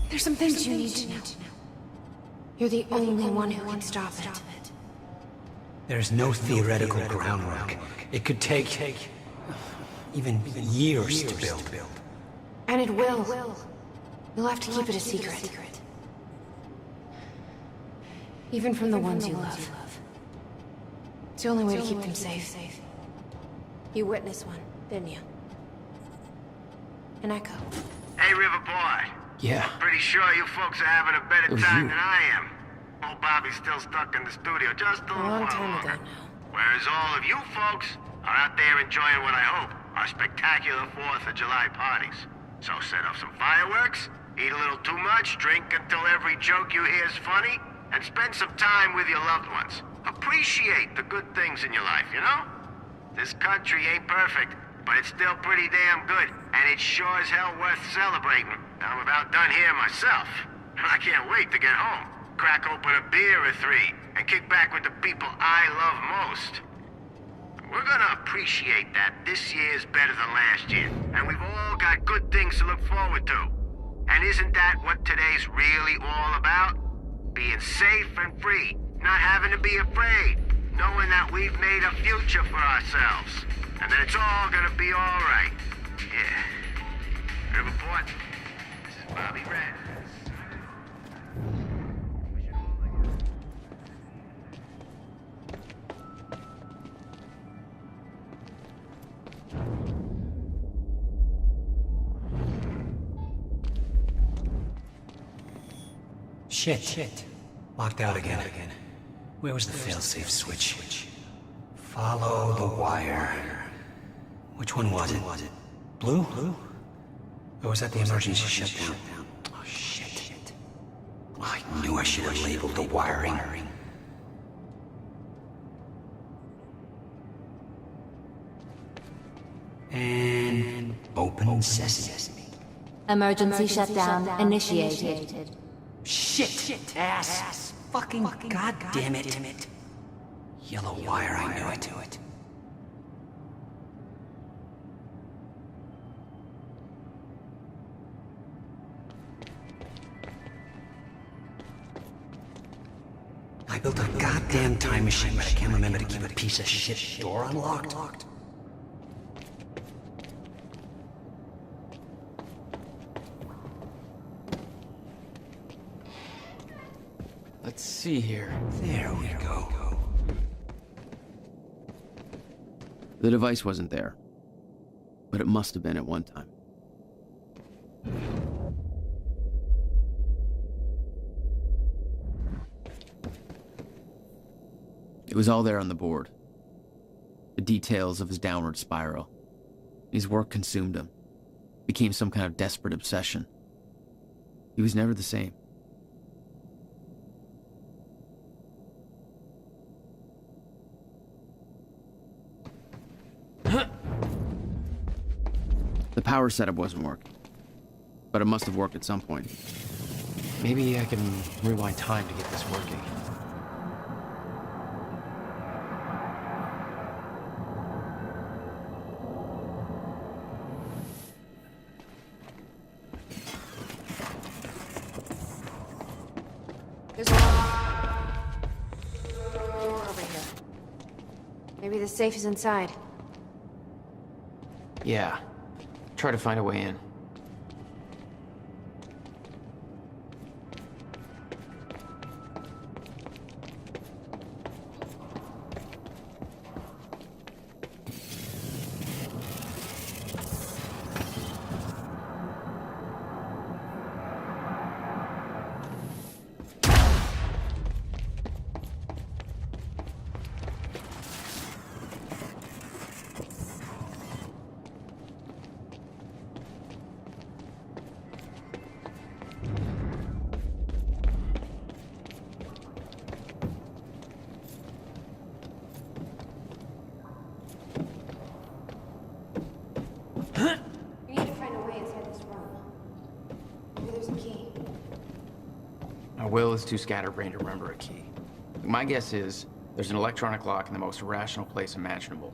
There's some things you need to know. You're the only one who can stop it. There's no theoretical groundwork. It could take... even years to build. And it will. You'll have to keep it a secret. Even from the ones you love. It's the only way to keep them safe. You witnessed one, didn't you? An echo. Hey, River Boy. Yeah. Pretty sure you folks are having a better It was time you. than I am. Old Bobby's still stuck in the studio just a little long while time longer. ago now. Whereas all of you folks are out there enjoying what I hope are spectacular 4th of July parties. So set off some fireworks, eat a little too much, drink until every joke you hear is funny, and spend some time with your loved ones. Appreciate the good things in your life, you know? This country ain't perfect, but it's still pretty damn good, and it's sure as hell worth celebrating. I'm about done here myself. I can't wait to get home, crack open a beer or 3, and kick back with the people I love most. We're gonna appreciate that this year's better than last year, and we've all got good things to look forward to. And isn't that what today's really all about? Being safe and free, not having to be afraid, knowing that we've made a future for ourselves, and that it's all gonna be all right. Yeah. Riverport, this is Bobby Red. Shit. Locked out again. Where was the failsafe switch? Follow the wire. Which one was it? Blue? Or was that the emergency shutdown? Oh, shit. I knew I should have labeled the wiring. And open sesame. Emergency shutdown initiated. Shit! Ass! Fucking goddamn it! Yellow wire, I knew it. I built a goddamn time machine, but I can't remember to keep a piece of shit door unlocked. Let's see here. There we go. The device wasn't there, but it must have been at one time. It was all there on the board. The details of his downward spiral. His work consumed him. Became some kind of desperate obsession. He was never the same. The power setup wasn't working, but it must have worked at some point. Maybe I can rewind time to get this working. There's a door over here. Maybe the safe is inside. Yeah. Try to find a way in. We need to find a way inside this room. Maybe there's a key. Our Will is too scatterbrained to remember a key. My guess is there's an electronic lock in the most irrational place imaginable.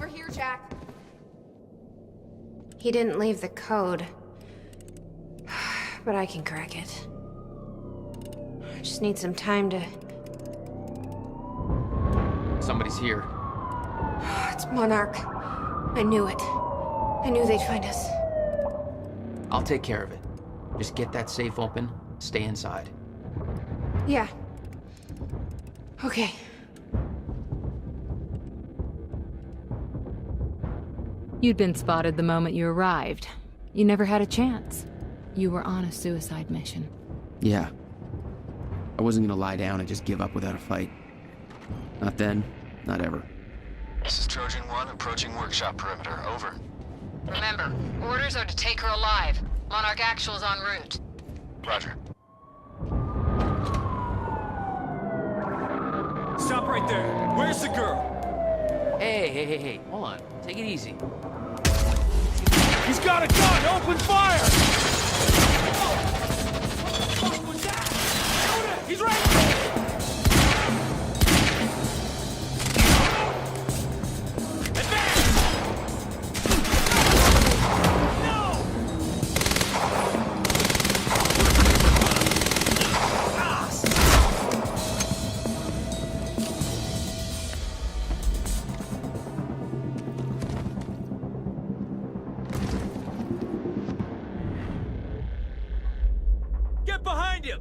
over here, Jack. He didn't leave the code. But I can crack it. I just need some time to... Somebody's here. It's Monarch. I knew it. I knew they'd find us. I'll take care of it. Just get that safe open, stay inside. Yeah. Okay. You'd been spotted the moment you arrived. You never had a chance. You were on a suicide mission. Yeah. I wasn't gonna lie down and just give up without a fight. Not then, not ever. This is Trojan 1 approaching workshop perimeter. Over. Remember, orders are to take her alive. Monarch Actual's en route. Roger. Stop right there. Where's the girl? Hey, hold on. Take it easy. He's got a gun! Open fire! He's right! Get behind him!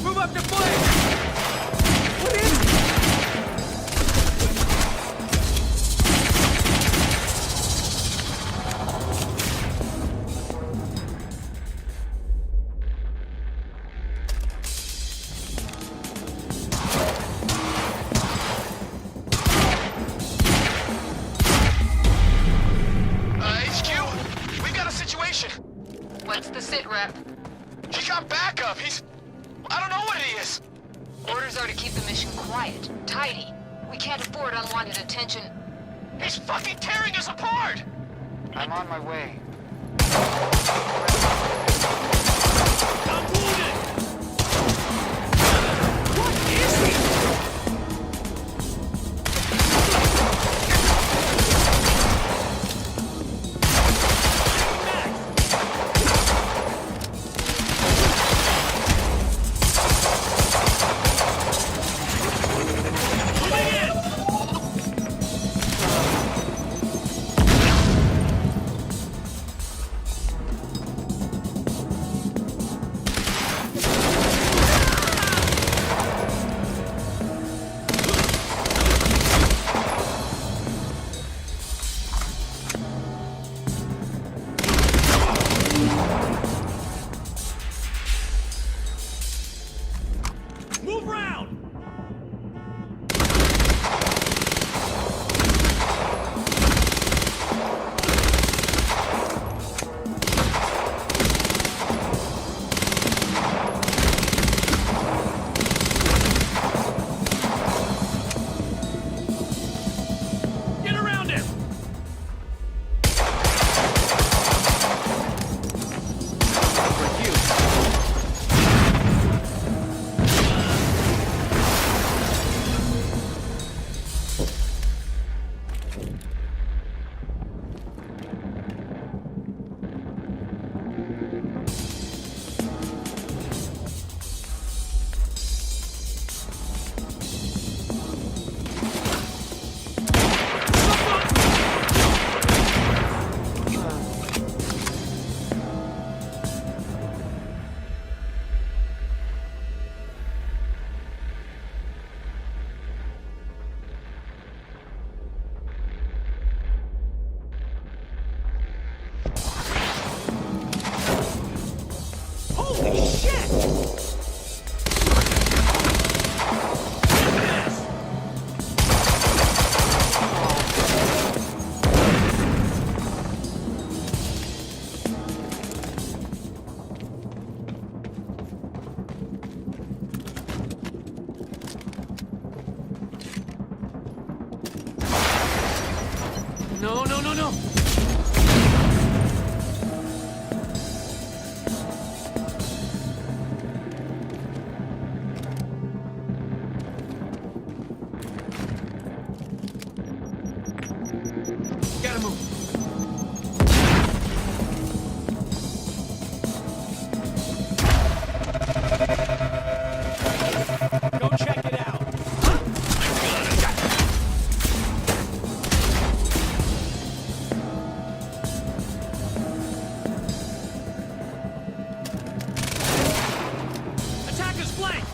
Move up to flank! What is it? HQ, we've got a situation. What's the sit rep? He got backup. I don't know what it is. Orders are to keep the mission quiet, tidy. We can't afford unwanted attention. He's fucking tearing us apart. I'm on my way. I'm wounded! What is he? Move round! Get around him! Holy shit! No. gotta move. Go check it out. Attackers flank!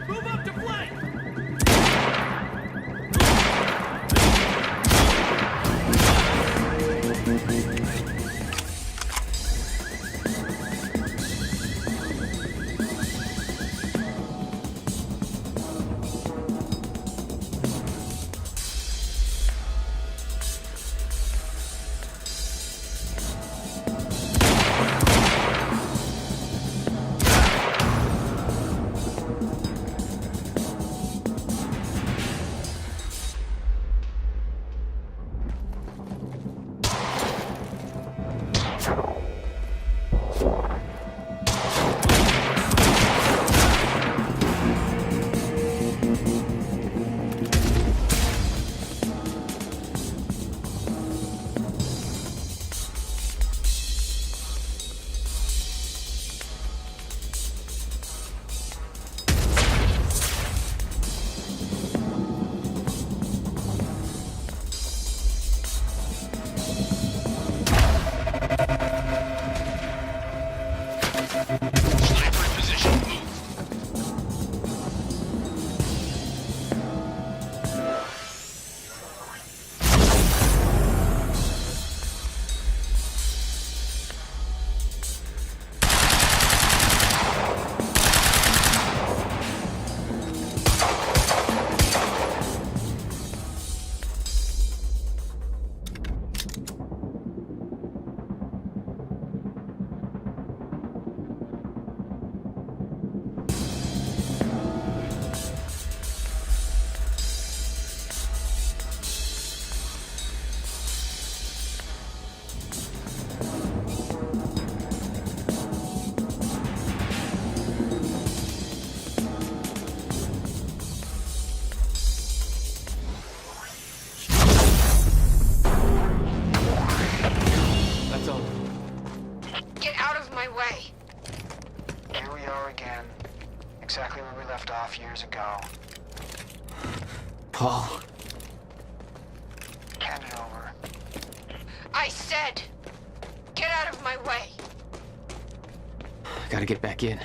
Move up to flank! Sniper in position. Move. That's all. Get out of my way! Here we are again. Exactly where we left off years ago. Paul. Hand it over. I said, get out of my way! Gotta get back in.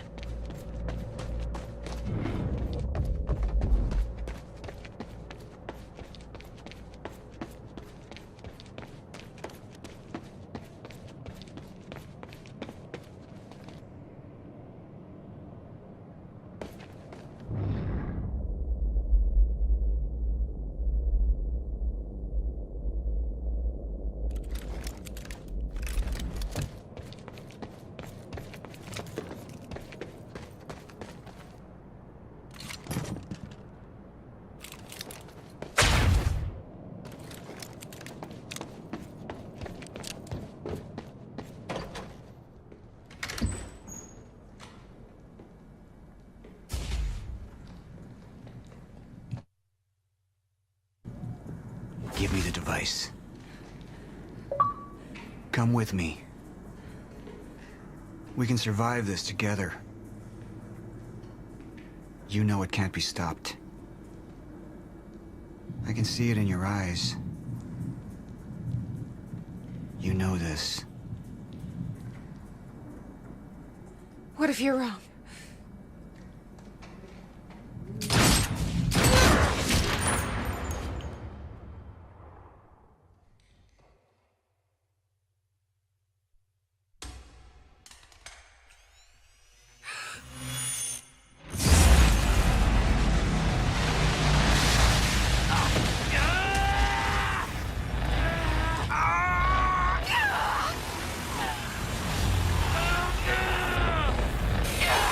Give me the device. Come with me. We can survive this together. You know it can't be stopped. I can see it in your eyes. You know this. What if you're wrong? Yeah!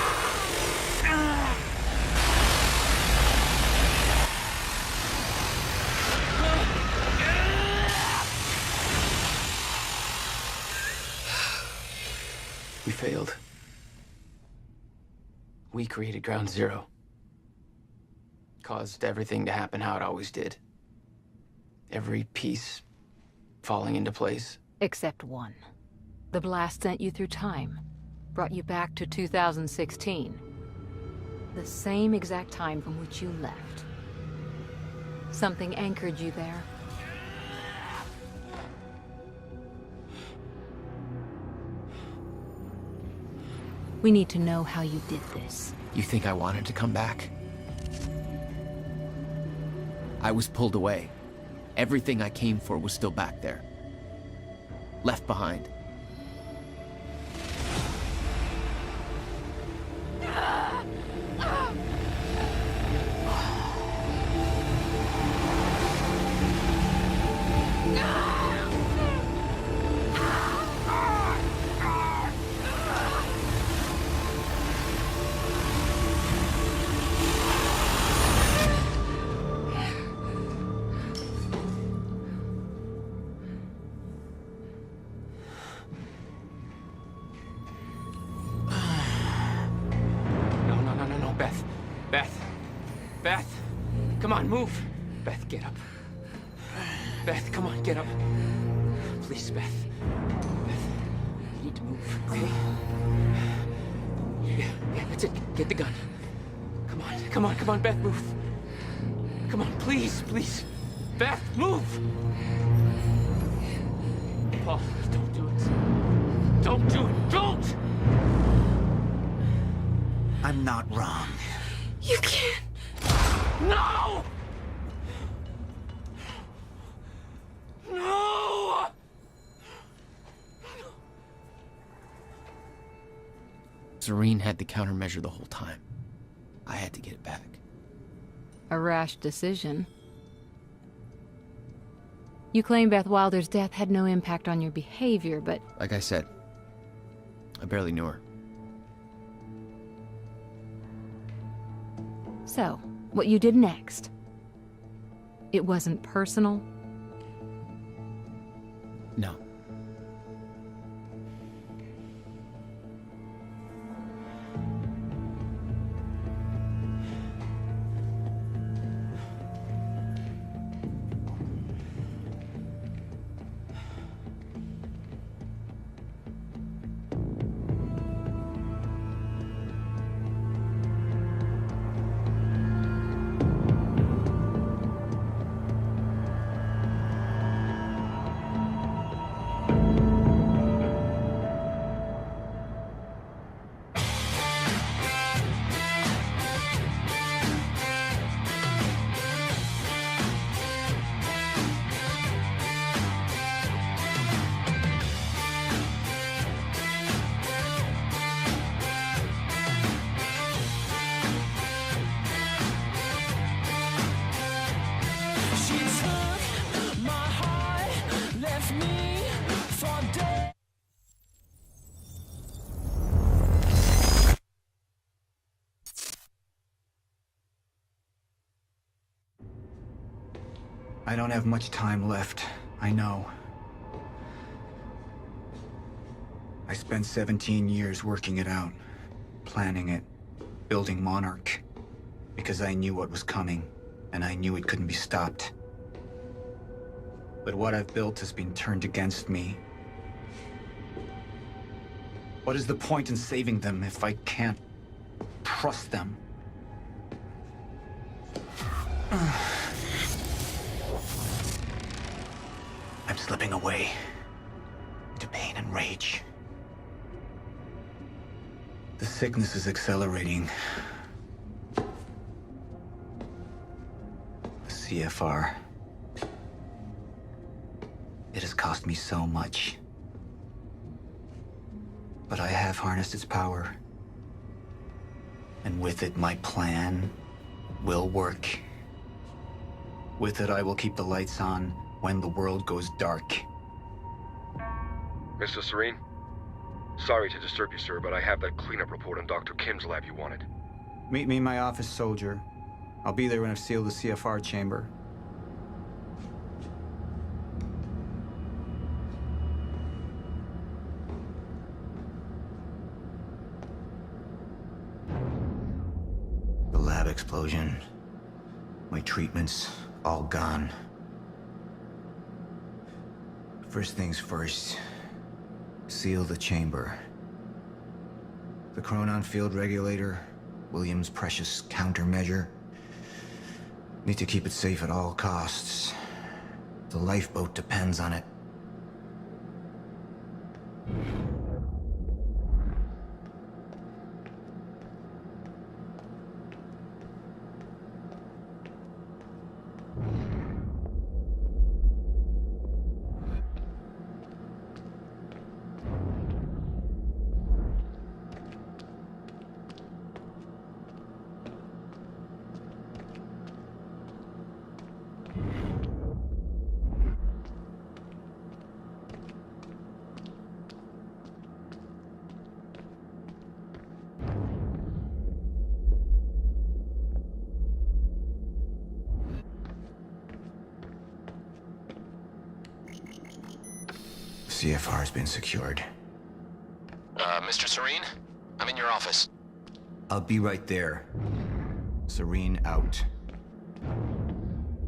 We failed. We created Ground Zero. Caused everything to happen how it always did. Every piece falling into place. Except one. The blast sent you through time. Brought you back to 2016. The same exact time from which you left. Something anchored you there. We need to know how you did this. You think I wanted to come back? I was pulled away. Everything I came for was still back there. Left behind. Beth, come on, move. Beth, get up. Beth, come on, get up. Please, Beth. Beth, you need to move, okay? Yeah, that's it. Get the gun. Come on, Beth, move. Come on, please. Beth, move! Paul, don't do it. Don't do it, don't! I'm not wrong. You can't. No! No! Serene had the countermeasure the whole time. I had to get it back. A rash decision. You claim Beth Wilder's death had no impact on your behavior, but... Like I said, I barely knew her. So, what you did next? It wasn't personal? No. I don't have much time left, I know. I spent 17 years working it out, planning it, building Monarch, because I knew what was coming, and I knew it couldn't be stopped. But what I've built has been turned against me. What is the point in saving them if I can't trust them? I'm slipping away into pain and rage. The sickness is accelerating. The CFR. It has cost me so much. But I have harnessed its power. And with it, my plan will work. With it, I will keep the lights on when the world goes dark. Mr. Serene? Sorry to disturb you, sir, but I have that cleanup report on Dr. Kim's lab you wanted. Meet me in my office, soldier. I'll be there when I've sealed the CFR chamber. lab explosion. My treatments, all gone. First things first, seal the chamber. The Chronon field regulator, William's precious countermeasure. Need to keep it safe at all costs. The lifeboat depends on it. CFR has been secured. Mr. Serene? I'm in your office. I'll be right there. Serene out.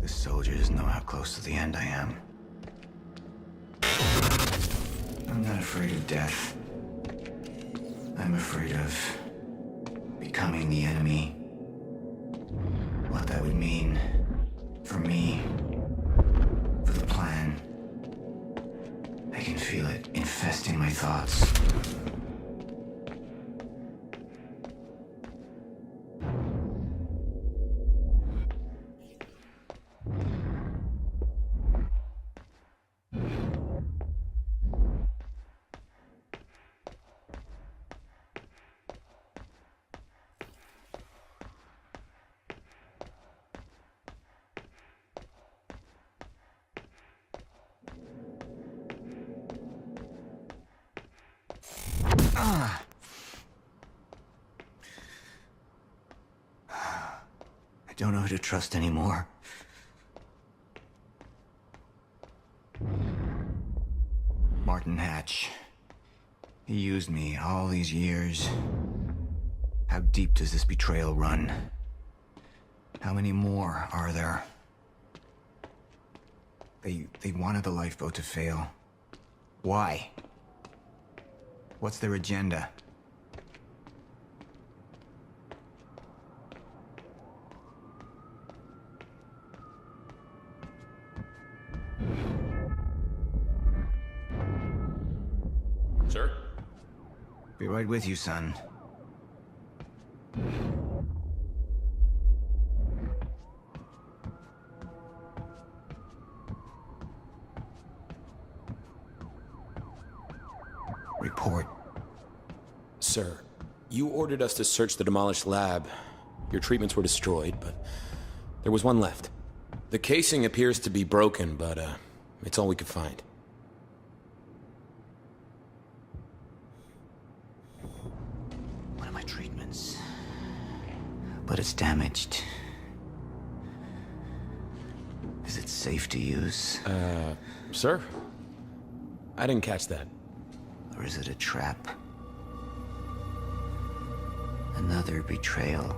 The soldiers know how close to the end I am. I'm not afraid of death. I'm afraid of becoming the enemy. What that would mean for me, for the plan. I can feel it infesting my thoughts. I don't know who to trust anymore. Martin Hatch. He used me all these years. How deep does this betrayal run? How many more are there? They wanted the lifeboat to fail. Why? What's their agenda? Sir? Be right with you, son. Report. Sir, you ordered us to search the demolished lab. Your treatments were destroyed, but there was one left. The casing appears to be broken, but it's all we could find. One of my treatments. But it's damaged. Is it safe to use? Sir? I didn't catch that. Or is it a trap? Another betrayal.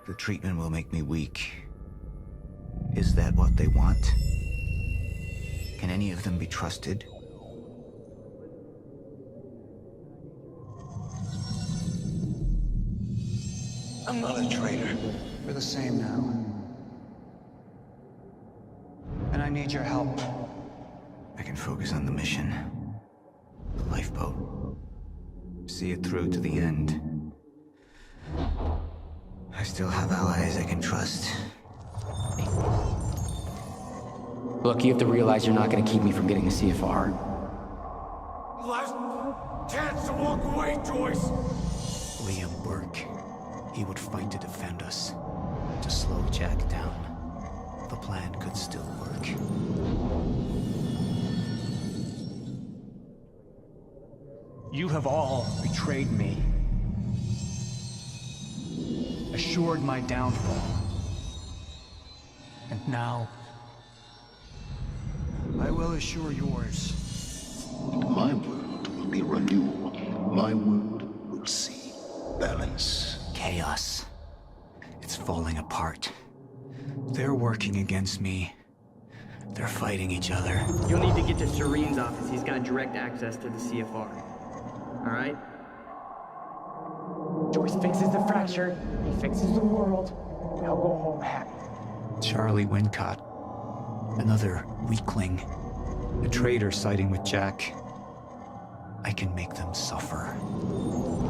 The treatment will make me weak. Is that what they want? Can any of them be trusted? I'm not a traitor. We're the same now. And I need your help. I can focus on the mission. The lifeboat. See it through to the end. I still have allies I can trust. Look, you have to realize you're not gonna keep me from getting a CFR. Last chance to walk away, Joyce! Liam Burke. He would fight to defend us. To slow Jack down. The plan could still work. You have all betrayed me. Assured my downfall. And now, I will assure yours. My world will be renewed. my world will see balance. Chaos. It's falling apart. They're working against me. They're fighting each other. You'll need to get to Serene's office. He's got direct access to the CFR. All right? Joyce fixes the fracture. He fixes the world. We all go home happy. Charlie Wincott. Another weakling. A traitor siding with Jack. I can make them suffer.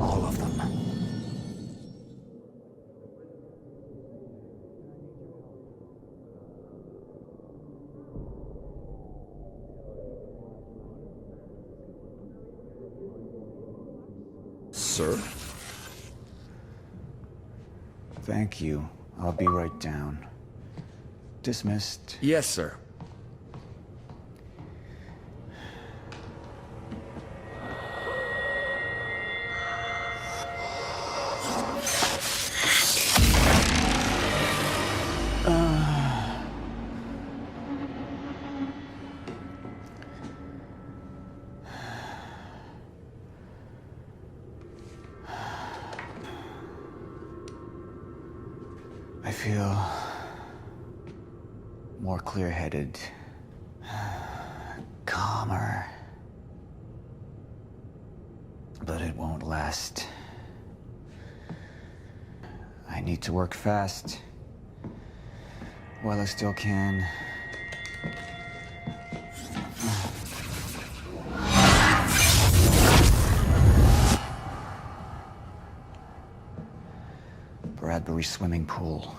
All of them. Sir? Thank you. I'll be right down. Dismissed. Yes, sir. I feel more clear-headed, calmer. But it won't last. I need to work fast while I still can. Bradbury swimming pool.